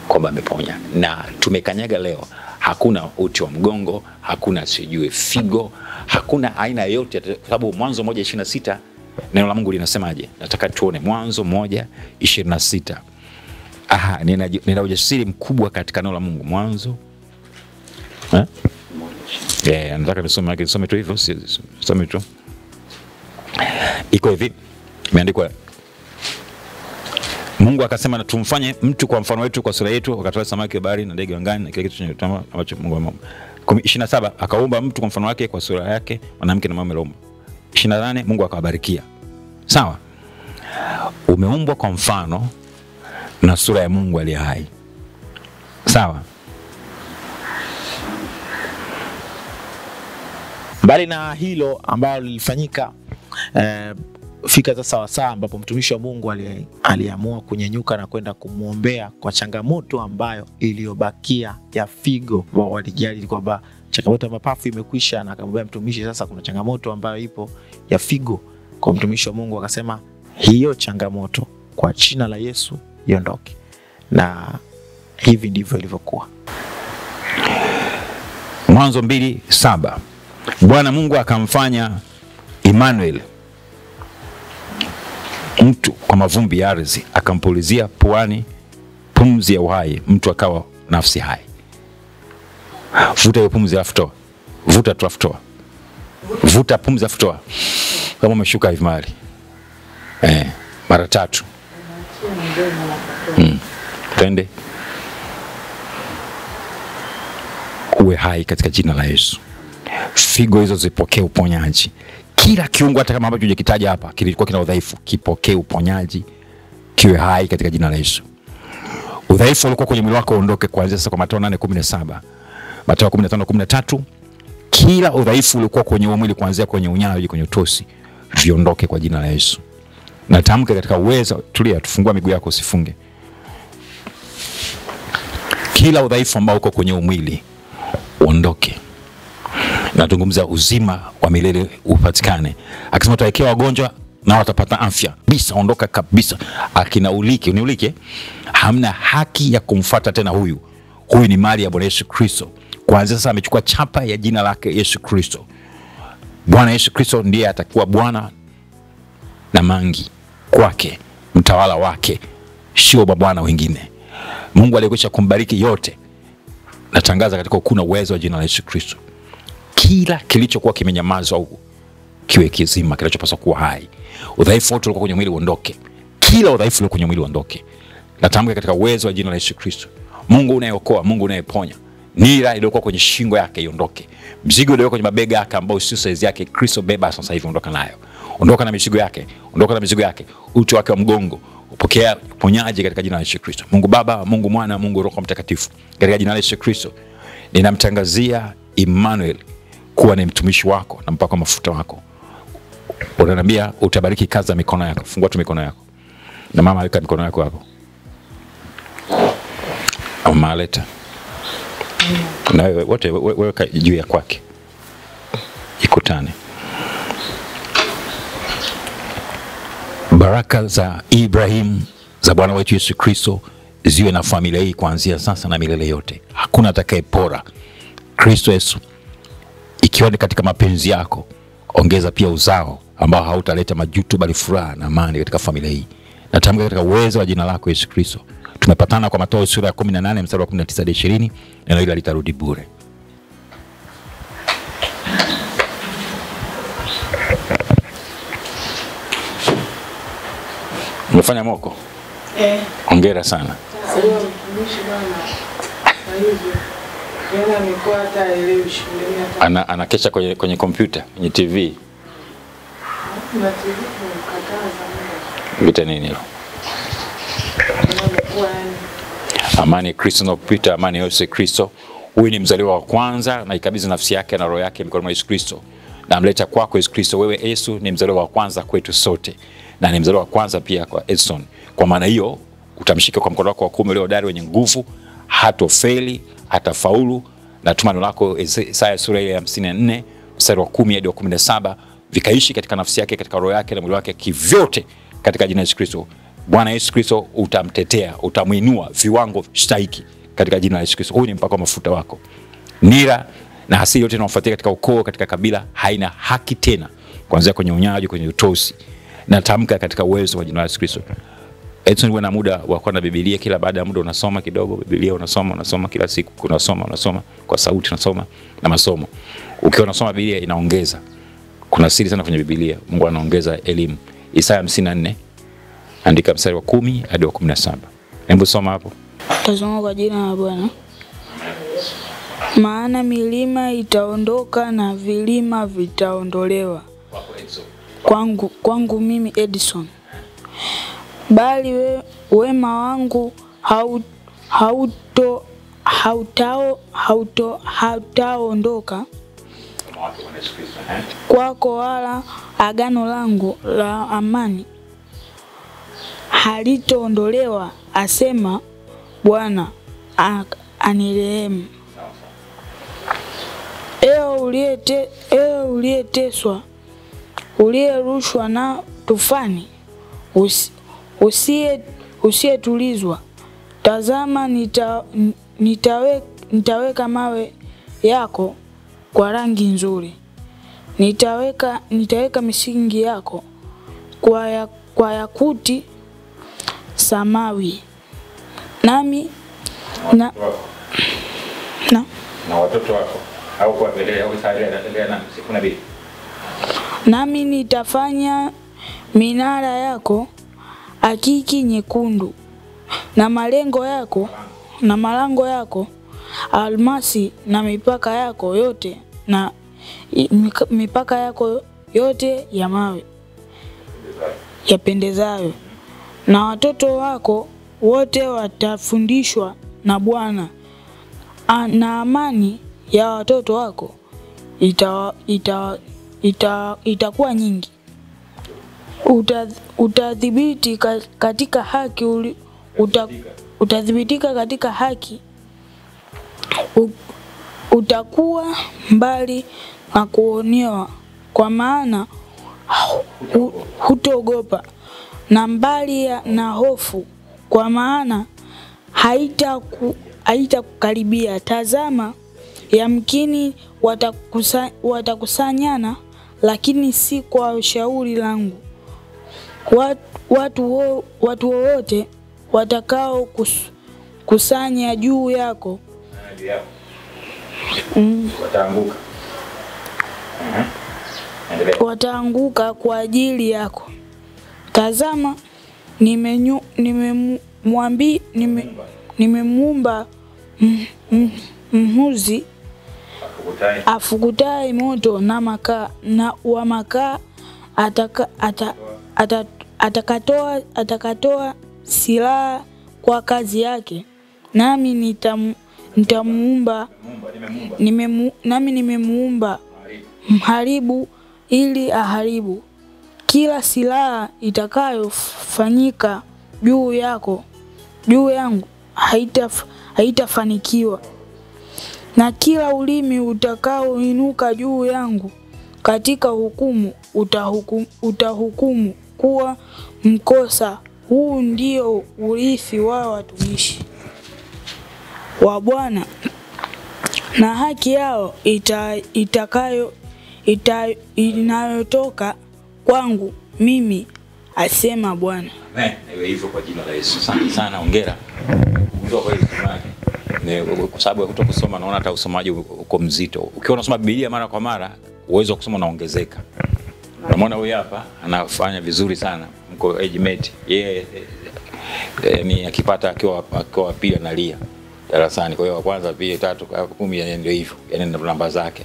kwamba ameponya. Na tumekanyaga leo, hakuna uti wa mgongo, hakuna sijue figo, hakuna aina yote, kwa sababu Mwanzo 1:26 neno la Mungu linasemaje? Nataka tuone Mwanzo 1:26. Nina ujasiri mkubwa katika neno la Mungu. Mwanzo nataka nisome tu hivyo, some tu. Iko hivi, imeandikwa, Mungu akasema na tumfanye mtu kwa mfano wetu, kwa sura yetu, wakatoa samaki wa bahari na ndege wa angani na kila kitu chenye utama ambacho Mungu ameumba. 27 akaumba mtu kwa mfano wake, kwa sura yake, mwanamke na mume aliumba. 28 Mungu akawabarikia. Sawa? Umeumbwa kwa mfano na sura ya Mungu aliye hai. Sawa? Mbali na hilo ambalo lilifanyika, fika sasa wasaa ambapo mtumishi wa Mungu aliamua kunyenyuka na kwenda kumuombea kwa changamoto ambayo iliyobakia ya figo. Wao walijali kwamba changamoto ya mapafu imekwisha, na akamwambia mtumishi, sasa kuna changamoto ambayo ipo ya figo. Kwa mtumishi wa Mungu akasema hiyo changamoto kwa jina la Yesu iondoke. Na hivi ndivyo ilivyokuwa. Mwanzo 2:7 Bwana Mungu akamfanya Emmanuel, mtu kwa mavumbi ya ardhi, akampulizia puani pumzi ya uhai, mtu akawa nafsi hai. Vuta hiyo pumzi alafu toa. Vuta tu alafu toa. Vuta pumzi alafu toa. Kama umeshuka hivi mahali. Mara 3. Twende. Uwe hai katika jina la Yesu. Figo hizo zipokee uponyaji. Kila kiungo hata kama ambacho hujakitaja hapa kilikuwa kina udhaifu, kipokee uponyaji, kiwe hai katika jina la Yesu. Udhaifu uliokuwa kwenye mwili wako uondoke kuanzia sasa, kwa Mathayo 8:17, Mathayo 15:13. Kila udhaifu uliokuwa kwenye mwili kuanzia kwenye unyayo hadi kwenye utosi viondoke kwa jina la Yesu. Na tamka katika uwezo, tulia, tufungua miguu yako usifunge. Kila udhaifu ambao uko kwenye mwili uondoke. Nazungumza uzima wa milele upatikane. Akisema utawekewa wagonjwa na watapata afya. Bisa ondoka kabisa. Akina Ulike, hamna haki ya kumfuata tena huyu. Huyu ni mali ya Bwana Yesu Kristo. Kwanza sasa amechukua chapa ya jina lake Yesu Kristo. Bwana Yesu Kristo ndiye atakuwa Bwana na mangi kwake, mtawala wake, sio bwana wengine. Mungu aliyekwisha kumbariki yote, natangaza katika kuna uwezo wa jina la Yesu Kristo. Kila kilichokuwa kimenyamazwa huko kiwe kizima kinachopaswa kuwa hai. Udhaifu wote ulio kwenye mwili uondoke. Kila udhaifu ulio kwenye mwili uondoke. Natamka katika uwezo wa jina la Yesu Kristo. Mungu unayeokoa, Mungu unayeponya. Nira iliyokuwa kwenye shingo yake iondoke. Mzigo ulio kwenye mabega yake ambao sio size yake, Kristo beba sasa hivi, ondoka nayo. Ondoka na mizigo yake, ondoka na mizigo yake. Uti wake wa mgongo, upokea uponyaji katika jina la Yesu Kristo. Mungu Baba, Mungu Mwana, Mungu Roho Mtakatifu, katika jina la Yesu Kristo ninamtangazia Emmanuel kuwa ni mtumishi wako na mpaka mafuta wako. Unaniambia utabariki kazi za mikono yako. Fungua tu mikono yako. Na mama weka mikono yako hapo. Mama leta. Na wote weka juu ya kwake. Ikutane. Baraka za Ibrahim za Bwana wetu Yesu Kristo ziwe na familia hii kuanzia sasa na milele yote. Hakuna atakayepora. Kristo Yesu, ikiwa ni katika mapenzi yako, ongeza pia uzao ambao hautaleta majuto bali furaha na amani katika familia hii. Natamka katika uwezo wa jina lako Yesu Kristo. Tumepatana kwa Mathayo sura ya 18 mstari wa 19 hadi 20, neno hili litarudi bure. Umefanya moko? Hongera sana. Anakesha kwenye kompyuta, kwenye TV. Vita nini hilo? Amani Kristo na kupita amani Yesu Kristo. Huyu ni mzaliwa wa kwanza na ikabidhi nafsi yake na roho yake mikononi mwa Yesu Kristo. Na amleta kwako Yesu Kristo. Wewe Yesu ni mzaliwa wa kwanza kwetu sote. Na ni mzaliwa wa kwanza pia kwa Edson. Kwa maana hiyo utamshika kwa mkono wako wa kuume ule hodari wenye nguvu, hatofeli, hatafaulu. Na tuma neno lako Isaya sura ya 54 mstari wa 10 hadi wa 17 vikaishi katika nafsi yake, katika roho yake na mwili wake kivyote katika jina la Yesu Kristo. Bwana Yesu Kristo utamtetea, utamuinua viwango stahiki katika jina la Yesu Kristo. Huyu ni mpaka mafuta wako. Nira na hasira yote inayofuatia katika ukoo, katika kabila haina haki tena, kuanzia kwenye unyaji, kwenye utosi. Natamka katika uwezo wa jina la Yesu Kristo. Edson, wewe na muda wa kuwa na Biblia, kila baada ya muda unasoma kidogo Biblia, unasoma kila siku, unasoma kwa sauti, unasoma na masomo. Ukiwa unasoma Biblia inaongeza. Kuna siri sana kwenye Biblia. Mungu anaongeza elimu. Isaya 54 andika mstari wa 10 hadi wa 17. Hebu soma hapo. Tazama kwa jina la Bwana. Maana milima itaondoka na vilima vitaondolewa. Kwangu mimi Edison. Bali wema wangu hautaondoka kwako, wala agano langu la amani halitaondolewa, asema Bwana anirehemu. Ewe uliyeteswa, uliyerushwa na tufani, usiyetulizwa, tazama nitaweka mawe yako kwa rangi nzuri. Nitaweka misingi yako kwa yakuti samawi. Nami na watoto wako au kwa vile au tarehe na siku nabii. Nami nitafanya minara yako akiki nyekundu, na malango yako almasi, na mipaka yako yote ya mawe yapendezayo. Na watoto wako wote watafundishwa na Bwana, na amani ya watoto wako itakuwa nyingi. Utadhibiti katika haki, utadhibitika katika haki. Utakuwa mbali na kuonewa, kwa maana hutogopa, na mbali na hofu, kwa maana haitakukaribia. Tazama, yamkini watakusanyana, lakini si kwa ushauri langu. Watu wote watakao kusanya juu yako wataanguka. wataanguka kwa ajili yako. Tazama, nimemuumba mhuzi afukutaye moto na makaa na wa makaa atakatoa silaha kwa kazi yake. Nami nimemuumba mharibu ili aharibu. Kila silaha itakayofanyika juu yangu haitafanikiwa, na kila ulimi utakaoinuka juu yangu katika hukumu utahukumu kuwa mkosa. Huu ndio urithi wa watumishi wa Bwana, na haki yao inayotoka kwangu mimi, asema Bwana. Amen. Iwe hivyo kwa jina la Yesu. Asante sana, hongera. Ndio kweli usomaji. Kwa sababu kutokusoma naona hata usomaji uko mzito. Ukiwa unasoma Biblia mara kwa mara, uwezo wa kusoma unaongezeka. Unamwona huyu hapa anafanya vizuri sana. Mko age mate. Yeye ni akipata akiwa pili analia darasani. Kwa hiyo wa kwanza, pili, tatu, 10 ndio hivyo. Yaani namba zake.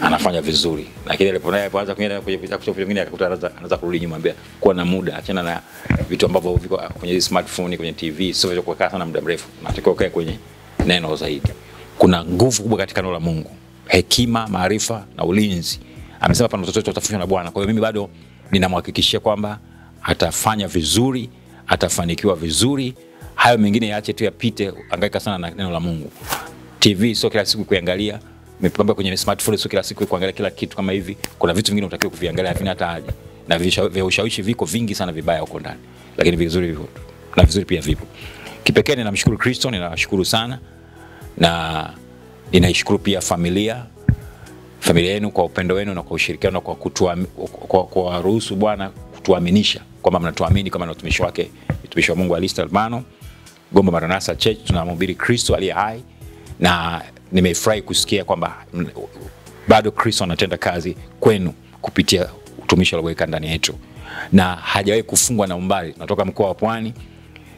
Anafanya vizuri. Lakini alipoanza kuenda kwenye vitu vingine akakuta anaanza kurudi nyuma, ambia kuwa na muda, achana na vitu ambavyo viko kwenye smartphone, kwenye TV, sio vile kukaa sana muda mrefu. Nataka ukae kwenye neno zaidi. Kuna nguvu kubwa katika neno la Mungu. Hekima, maarifa na ulinzi. Amesema hapa mtoto wetu atafundishwa na Bwana. Kwa hiyo mimi bado ninamhakikishia kwamba atafanya vizuri, atafanikiwa vizuri. Hayo mengine yaache tu yapite, hangaika sana na neno la Mungu. TV sio kila siku kuangalia, umepamba kwenye smartphone sio kila siku kuangalia kila kitu kama hivi. Kuna vitu vingine unatakiwa kuviangalia havina hata haja. Na vya ushawishi viko vingi sana vibaya huko ndani. Lakini vizuri vipo. Na vizuri pia vipo. Kipekee ninamshukuru Kristo, ninashukuru sana. Na ninaishukuru pia familia yenu kwa upendo wenu na kwa ushirikiano na kwa kuruhusu Bwana kutuaminisha kwamba mnatuamini kama na watumishi wake, mtumishi wa Mungu Alistair Albano, Gombo Maranatha Church. Tunamhubiri Kristo aliye hai, na nimefurahi kusikia kwamba bado Kristo anatenda kazi kwenu kupitia utumishi alioweka ndani yetu, na hajawahi kufungwa na umbali. Tunatoka mkoa wa Pwani,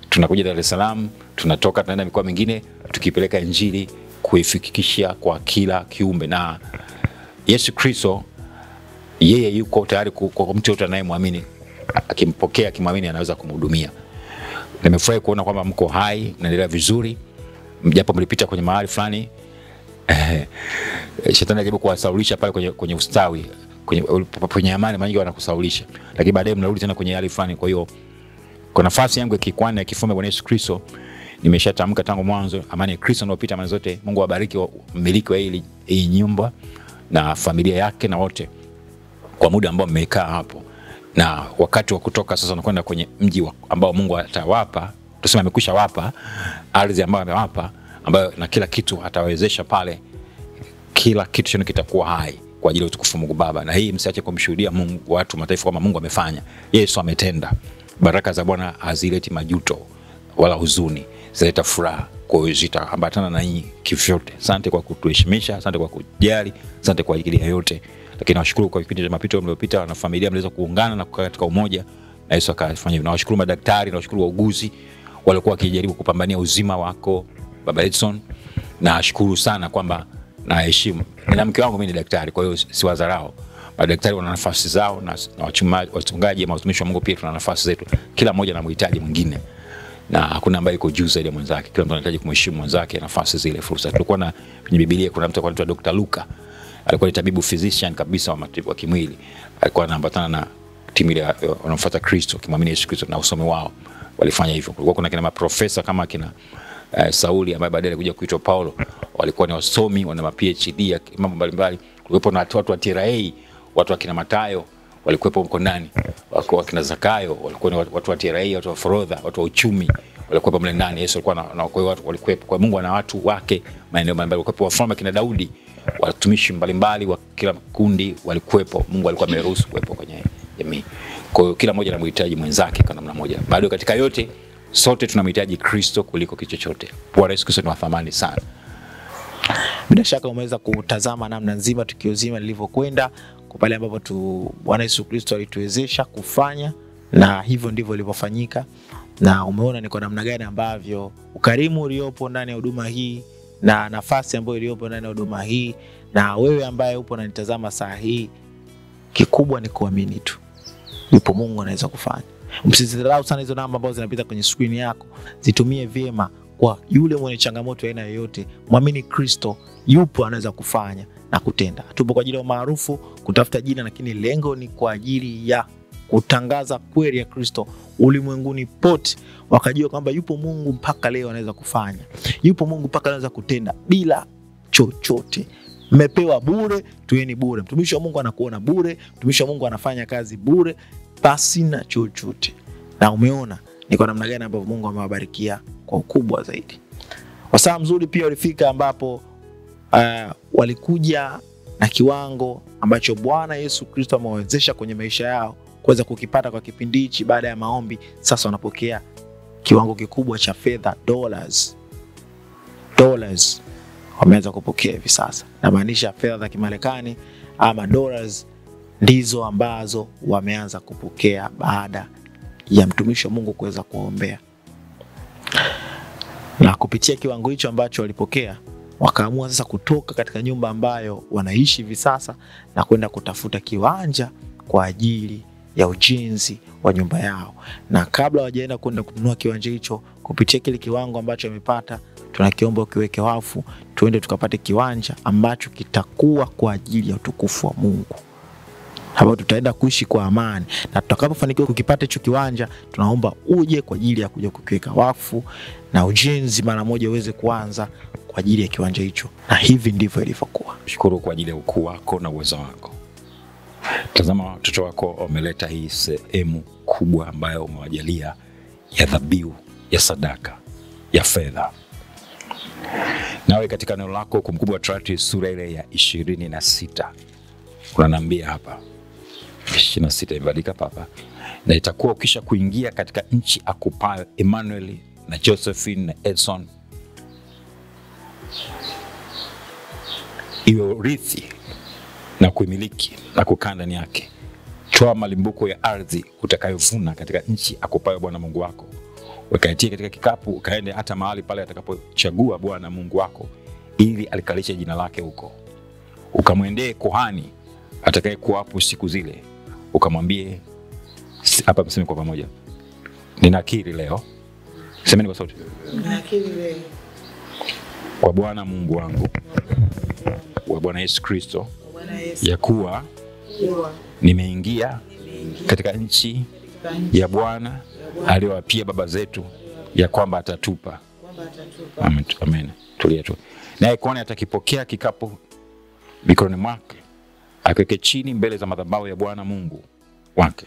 tunakuja Dar es Salaam, tunatoka tunaenda mikoa mingine tukipeleka injili kuifikisha kwa kila kiumbe. Na Yesu Kristo yeye yuko tayari kwa mtu yote anayemwamini, akimpokea, akimwamini anaweza kumhudumia. Nimefurahi kuona kwamba mko hai, mnaendelea vizuri. Japo mlipita kwenye mahali fulani shetani anajaribu kuwasaulisha pale kwenye ustawi, kwenye amani mara nyingi wanakusaulisha, lakini baadaye mnarudi tena kwenye hali fulani. Kwa hiyo kwa nafasi yangu ya kikwani ya kifume Bwana Yesu Kristo, nimeshatamka tangu mwanzo, amani ya Kristo inayopita amani zote. Mungu awabariki mmiliki wa hii nyumba na familia yake na wote kwa muda ambao mmekaa hapo, na wakati wa kutoka sasa nakwenda kwenye mji ambao Mungu atawapa. Tuseme amekwisha wapa ardhi ambayo amewapa, ambayo na kila kitu atawezesha pale, kila kitu chenu kitakuwa hai kwa ajili ya utukufu Mungu Baba. Na hii msiache kumshuhudia Mungu watu mataifa kwamba Mungu amefanya, Yesu ametenda. Baraka za Bwana hazileti majuto wala huzuni, zileta furaha. Kwa hiyo zitaambatana na nyinyi kivyote. Asante kwa kutuheshimisha, asante kwa kujali, asante kwa ajili ya yote. Lakini nawashukuru kwa kipindi cha mapito mliopita, na familia mliweza kuungana na kukaa katika umoja, na Yesu akafanya hivyo. Nawashukuru madaktari, nawashukuru wauguzi walikuwa wakijaribu kupambania uzima wako Baba Edson. Nashukuru sana kwamba na heshima. Na mke wangu mimi ni daktari, kwa hiyo si wadharau. Madaktari wana nafasi zao, na wachungaji na watumishi wa Mungu pia tuna nafasi zetu. Kila mmoja anamhitaji mwingine, na hakuna ambaye yuko juu zaidi ya mwenzake. Kila mtu anahitaji kumheshimu mwenzake, nafasi zile, fursa. Tulikuwa na kwenye Biblia kuna mtu anaitwa Dr. Luka, alikuwa ni tabibu physician kabisa wa matibabu ya kimwili. Alikuwa anaambatana na timu ile wanaofuata Kristo, kimwamini Yesu Kristo, na usomi wao walifanya hivyo. Kulikuwa kuna kina maprofesa kama kina Sauli ambaye baadaye alikuja kuitwa Paulo, walikuwa ni wasomi, wana PhD ya mambo mbalimbali. Kulikuwa na watu wa TRA, watu wa kina Matayo walikuwepo huko ndani, wako kina Zakayo, walikuwa ni watu wa TRA, watu wa forodha, watu wa uchumi walikuwepo mle ndani. Yesu alikuwa na kwa watu walikuwepo. Kwa Mungu ana watu wake maeneo mbalimbali, walikuwepo wafalme kina Daudi, watumishi mbalimbali wa kila kundi walikuwepo. Mungu alikuwa ameruhusu kuwepo kwenye jamii. Kwa hiyo kila mmoja anamhitaji mwenzake kwa namna moja. Bado katika yote sote tunamhitaji Kristo kuliko kitu chochote. Bwana Yesu Kristo ni wa thamani sana. Bila shaka umeweza kutazama namna nzima tukio zima lilivyokwenda kwa pale ambapo Bwana Yesu Kristo alituwezesha kufanya, na hivyo ndivyo ilivyofanyika. Na umeona ni kwa namna gani ambavyo ukarimu uliopo ndani ya huduma hii na nafasi ambayo iliyopo ndani ya huduma hii, na wewe ambaye upo unanitazama saa hii, kikubwa ni kuamini tu. Yupo Mungu anaweza kufanya. Msizidharau sana hizo namba ambazo zinapita kwenye screen yako. Zitumie vyema kwa yule mwenye changamoto aina yoyote. Muamini Kristo, yupo anaweza kufanya na kutenda. Tupo kwa ajili ya maarufu, kutafuta jina, lakini lengo ni kwa ajili ya kutangaza kweli ya Kristo ulimwenguni pote, wakajua kwamba yupo Mungu mpaka leo anaweza kufanya. Yupo Mungu mpaka anaweza kutenda bila chochote. Mmepewa bure, tueni bure. Mtumishi wa Mungu anakuona bure, mtumishi wa Mungu anafanya kazi bure, basi na chochote. Na umeona ni kwa namna gani ambavyo Mungu amewabarikia kwa ukubwa zaidi. Wasaa mzuri pia ulifika ambapo walikuja na kiwango ambacho Bwana Yesu Kristo amewawezesha kwenye maisha yao kuweza kukipata kwa kipindi hichi. Baada ya maombi, sasa wanapokea kiwango kikubwa cha fedha, dollars wameanza kupokea hivi sasa. Na maanisha fedha za Kimarekani ama dollars ndizo ambazo wameanza kupokea baada ya mtumishi wa Mungu kuweza kuombea. Na kupitia kiwango hicho ambacho walipokea, wakaamua sasa kutoka katika nyumba ambayo wanaishi hivi sasa na kwenda kutafuta kiwanja kwa ajili ya ujenzi wa nyumba yao. Na kabla hawajaenda kwenda kununua kiwanja hicho, kupitia kile kiwango ambacho wamepata, tunakiomba ukiweke wafu, tuende tukapate kiwanja ambacho kitakuwa kwa ajili ya utukufu wa Mungu. Hapo tutaenda kuishi kwa amani, na tutakapofanikiwa kukipata hicho kiwanja, tunaomba uje kwa ajili ya kuja kukiweka wafu na ujenzi mara moja uweze kuanza kwa ajili ya kiwanja hicho. Na hivi ndivyo ilivyokuwa. Shukuru kwa ajili ya ukuu wako na uwezo wako. Tazama watoto wako wameleta hii sehemu kubwa ambayo umewajalia ya dhabihu, ya sadaka, ya fedha. Nawe katika neno lako kumkubwa Torati sura ile ya 26 unaniambia hapa 26 imebadilika papa, na itakuwa ukisha kuingia katika nchi akupayo Emmanuel na Josephine na Edson iwe urithi na kuimiliki na kukaa ndani yake, toa malimbuko ya ardhi utakayovuna katika nchi akupayo Bwana Mungu wako, ukaitie katika kikapu, ukaende hata mahali pale atakapochagua Bwana Mungu wako ili alikalishe jina lake huko. Ukamwendee kuhani atakayekuwa hapo siku zile, ukamwambie, hapa mseme kwa pamoja, ninakiri leo, semeni kwa sauti, Ninakiri leo kwa Bwana Mungu wangu, wa Bwana Yesu Kristo, ya kuwa nimeingia katika nchi ya Bwana aliyowapia baba zetu, ya kwamba atatupa. Amen. Tulia tu. Naye kuhani atakipokea kikapu mikononi mwake, akiweke chini mbele za madhabahu ya Bwana Mungu wake.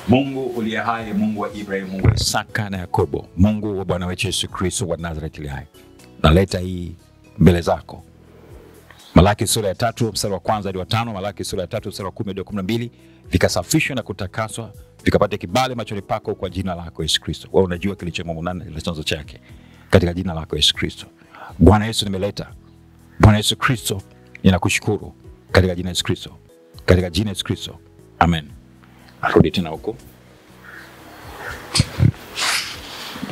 Mungu uliye hai, Mungu wa Ibrahim, Mungu wa Isaka na Yakobo, Mungu wa Bwana wetu Yesu Kristo wa Nazareth aliye hai, naleta hii mbele zako. Malaki sura ya 3 mstari wa 1 hadi wa 5, Malaki sura ya 3 mstari wa 10 hadi wa 12, vikasafishwa na kutakaswa, vikapate kibali machoni pako kwa jina lako Yesu Kristo. Wewe unajua kilichomo ndani ya chanzo chake, katika jina lako Yesu Kristo. Bwana Yesu nimeleta. Bwana Yesu Kristo ninakushukuru katika jina Yesu Kristo. Katika jina Yesu Kristo. Amen. Arudi tena huko.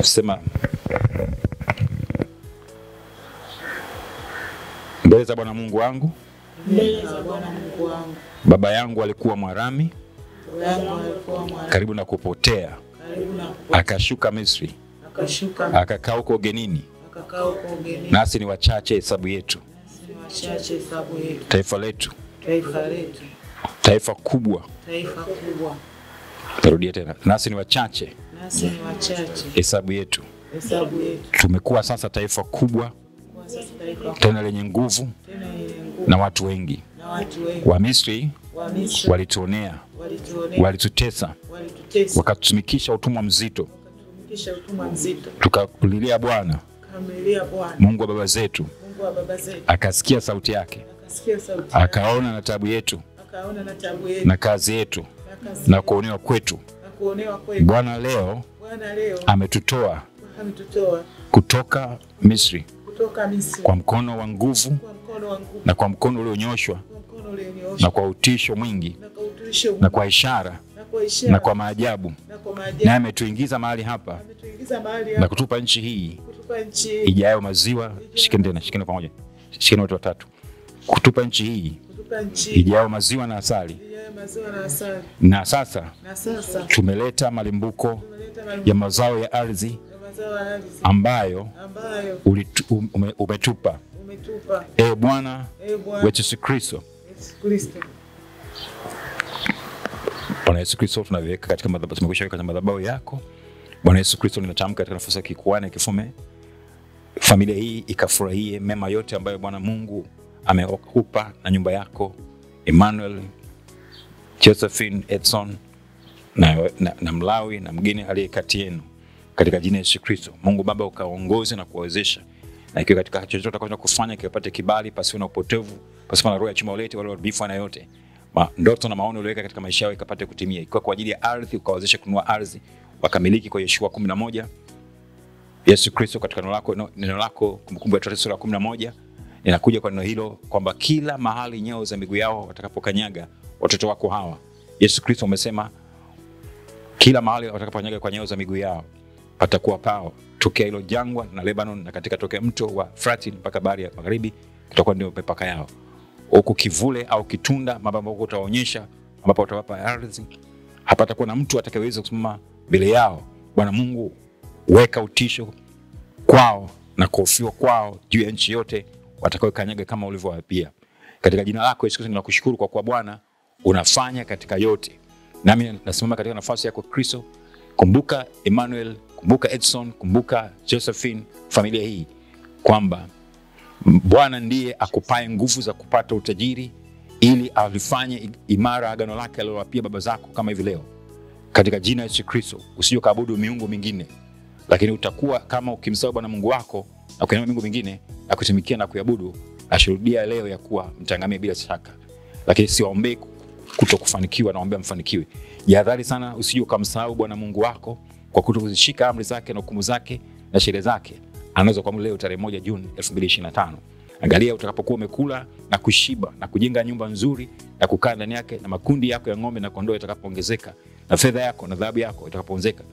Sema mbele za Bwana Mungu wangu, mbele za Bwana Mungu wangu, baba yangu alikuwa Mwarami, karibu na kupotea, akashuka Misri, akakaa huko ugenini, nasi ni wachache hesabu yetu, taifa letu, taifa kubwa. Tarudia tena, nasi ni wachache hesabu yetu, tumekuwa sasa taifa kubwa, tena lenye nguvu na watu wengi. Wa Misri walituonea, walitutesa, wakatutumikisha utumwa mzito. Tukakulilia Bwana Mungu wa baba zetu, akasikia sauti yake, akaona na taabu yetu na kazi yetu na kuonewa kwetu. Bwana leo ametutoa kutoka Misri kwa mkono wa nguvu na kwa mkono ulionyoshwa na kwa utisho mwingi na kwa ishara na kwa maajabu, naye ametuingiza mahali hapa na kutupa nchi hii ijayo maziwa. Shikeni pamoja, shikeni wote watatu. Kutupa nchi hii ijayo maziwa na asali. Na sasa tumeleta malimbuko ya mazao ya ardhi ambayo umetupa, Ee Bwana wetu Yesu Kristo. Bwana Yesu Kristo, tunaviweka katika madhabahu, tumekushaweka katika madhabahu yako. Bwana Yesu Kristo, ninatamka katika nafasi ya kikuhani kifume, familia hii ikafurahie mema yote ambayo Bwana Mungu amekupa na nyumba yako, Emmanuel, Josephine, Edson na Mlawi na mgeni aliye kati yenu, katika jina la Yesu Kristo. Mungu Baba, ukaongoze na kuwawezesha, na ikiwa katika chochote utakachofanya kufanya kipate kibali, pasiwe na upotevu, pasiwe na roho ya chuma ulete wala uharibifu na yote. Ndoto na maono uliweka katika maisha yao ikapate kutimia. Ikiwa kwa ajili ya ardhi, ukawawezesha kununua ardhi wakamiliki kwa Yeshua 11. Yesu Kristo, katika neno lako Kumbukumbu ya Torati sura 11, ninakuja kwa neno hilo kwamba kila mahali nyao za miguu yao watakapokanyaga watoto wako hawa, Yesu Kristo umesema kila mahali watakapokanyaga kwa nyao za miguu yao patakuwa pao. Tokea hilo jangwa na Lebanon na katika tokea mto wa Frati mpaka bahari ya magharibi tutakuwa ndio mipaka yao. Huko kivule au kitunda mambo utaonyesha ambapo utawapa ardhi, hapatakuwa na mtu atakayeweza kusimama mbele yao. Bwana Mungu, weka utisho kwao na kuhofiwa kwao juu ya nchi yote watakayokanyaga kama ulivyowaapia. Katika jina lako Yesu Kristo ninakushukuru kwa kuwa Bwana unafanya katika yote. Nami nasimama katika nafasi yako Kristo. Kumbuka Emmanuel, kumbuka Edson, kumbuka Josephine, familia hii, kwamba Bwana ndiye akupae nguvu za kupata utajiri ili alifanye imara agano lake alilowapia baba zako kama hivi leo. Katika jina la Yesu Kristo, usije kaabudu miungu mingine, lakini utakuwa kama ukimsahau Bwana Mungu wako na kuinua miungu mingine na kutumikia na kuabudu. Ashuhudia leo ya kuwa mtangamie bila shaka. Lakini siwaombee kutokufanikiwa, naomba mfanikiwe. Jihadhari sana usije ukamsahau Bwana Mungu wako kwa kutozishika amri zake na hukumu zake na sheria zake. Anaweza kwa leo tarehe 1 Juni 2025. Angalia utakapokuwa umekula na kushiba na kujenga nyumba nzuri na kukaa ndani yake, na makundi yako ya ng'ombe na kondoo yatakapoongezeka, na fedha yako na dhahabu yako itakapoongezeka,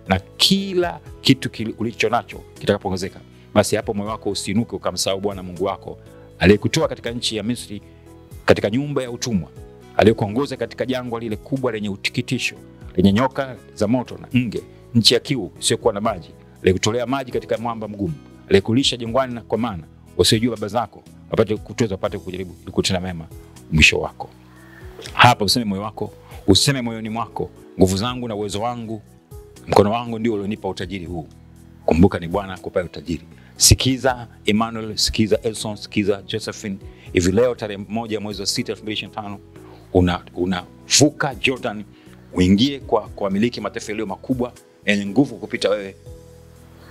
na kila kitu ulicho nacho kitakapoongezeka, basi hapo moyo wako usinuke ukamsahau Bwana Mungu wako aliyekutoa katika nchi ya Misri, katika nyumba ya utumwa, aliyekuongoza katika jangwa lile kubwa lenye utikitisho, lenye nyoka za moto na nge, nchi ya kiu isiyokuwa na maji, aliyekutolea maji katika mwamba mgumu, aliyekulisha jangwani na kwa maana usijue baba zako, wapate kutweza, wapate kujaribu kutenda mema mwisho wako. Hapa useme moyo wako, useme moyoni mwako, nguvu zangu na uwezo wangu, mkono wangu ndio ulionipa utajiri huu. Kumbuka ni Bwana akupaye utajiri. Sikiza Emmanuel, sikiza Elson, sikiza Josephine. Hivi leo tarehe 1 mwezi wa 6 2025 unavuka Jordan uingie kwa miliki mataifa yaliyo makubwa yenye nguvu kupita wewe.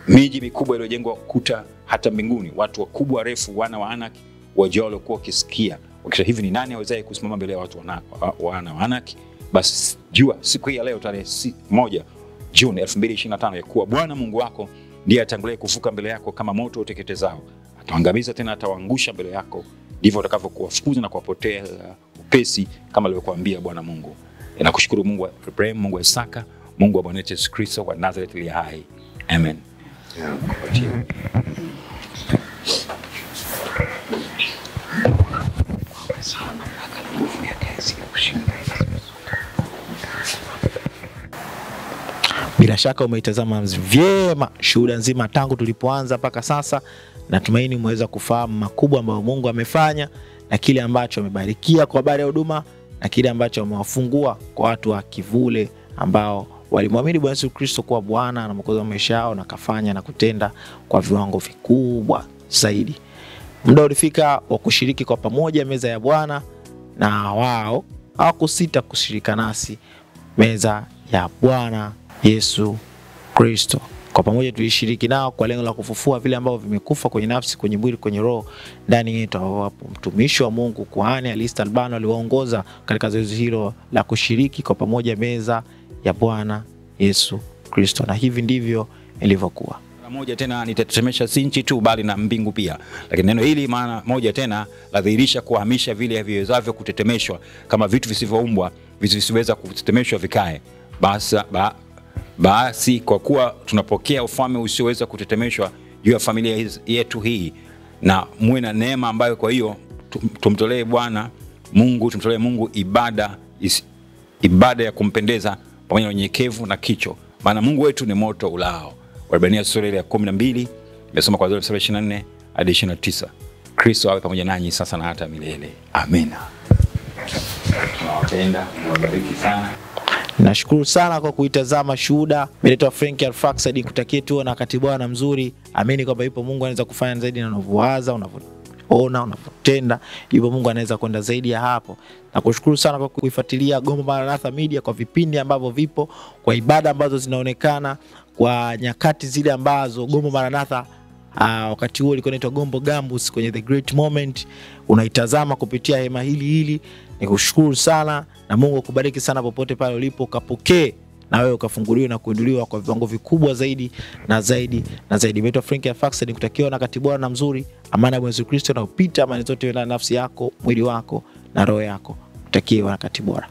Miji mikubwa iliyojengwa kuta hata mbinguni, watu wakubwa refu, wana wa Anak wajao walikuwa wakisikia wakisha hivi ni nani awezaye kusimama mbele ya watu wana wa Anak? Basi jua siku hii ya leo tarehe 1 Juni 2025 ya kuwa Bwana Mungu wako ndiye atangulie kuvuka mbele yako kama moto uteketezao. Ataangamiza tena atawaangusha mbele yako, ndivyo utakavyokuwafukuza na kuwapotea upesi kama alivyokuambia Bwana Mungu. Ninakushukuru Mungu wa Abraham, Mungu wa Isaka, Mungu wa Bwana wetu Yesu Kristo wa Nazareth aliye hai. Amen. Bila shaka umeitazama vyema shuhuda nzima tangu tulipoanza mpaka sasa. Natumaini umeweza kufahamu makubwa ambayo Mungu amefanya na kile ambacho amebarikia kwa habari ya huduma na kile ambacho amewafungua kwa watu wa kivule ambao walimwamini Bwana Yesu Kristo kuwa Bwana na Mwokozi wa maisha yao na kafanya na kutenda kwa viwango vikubwa zaidi. Muda ulifika wa kushiriki kwa pamoja meza ya Bwana, na wao hawakusita kushirika nasi meza ya Bwana Yesu Kristo. Kwa pamoja tulishiriki nao kwa lengo la kufufua vile ambavyo vimekufa kwenye nafsi, kwenye mwili, kwenye roho ndani yetu. Hapo mtumishi wa Mungu kuhani Alista Albano aliwaongoza katika zoezi hilo la kushiriki kwa pamoja meza ya Bwana Yesu Kristo, na hivi ndivyo ilivyokuwa. moja tena nitatetemesha si nchi tu bali na mbingu pia. Lakini neno hili maana moja tena ladhihirisha kuhamisha vile viwezavyo kutetemeshwa kama vitu visivyoumbwa, visivyoweza kutetemeshwa vikae. Basi kwa kuwa tunapokea ufalme usioweza kutetemeshwa juu ya familia yetu hii, na muwe na neema ambayo kwa hiyo tumtolee Mungu ibada ya kumpendeza pamoja na unyenyekevu na kicho, maana Mungu wetu ni moto ulao. Waebrania sura ya 12 nimesoma kwa 24 hadi 29. Kristo awe pamoja nanyi sasa na hata milele. Amina. Tunawapenda, mwabariki sana. Nashukuru sana kwa kuitazama Shuhuda. Mimi Frank Alfax, nikutakie tu na wakati bwana mzuri. Amini kwamba yupo Mungu anaweza kufanya zaidi na unavyowaza, unavyoona, unavyotenda. Yupo Mungu anaweza kwenda zaidi ya hapo. Nakushukuru sana kwa kuifuatilia Gombo Maranatha Media kwa vipindi ambavyo vipo, kwa ibada ambazo zinaonekana, kwa nyakati zile ambazo Gombo Maranatha wakati huo ilikuwa inaitwa Gombo Gambus kwenye The Great Moment, unaitazama kupitia hema hili. Nikushukuru sana na Mungu akubariki sana popote pale ulipo, ukapokee na wewe ukafunguliwa na kuinuliwa kwa viwango vikubwa zaidi na zaidi na zaidi. Mimi Frank Alfax, nikutakia wakati bora na mzuri. Amana ya Yesu Kristo na upita amani zote na nafsi yako, mwili wako na roho yako. Utakie wakati bora.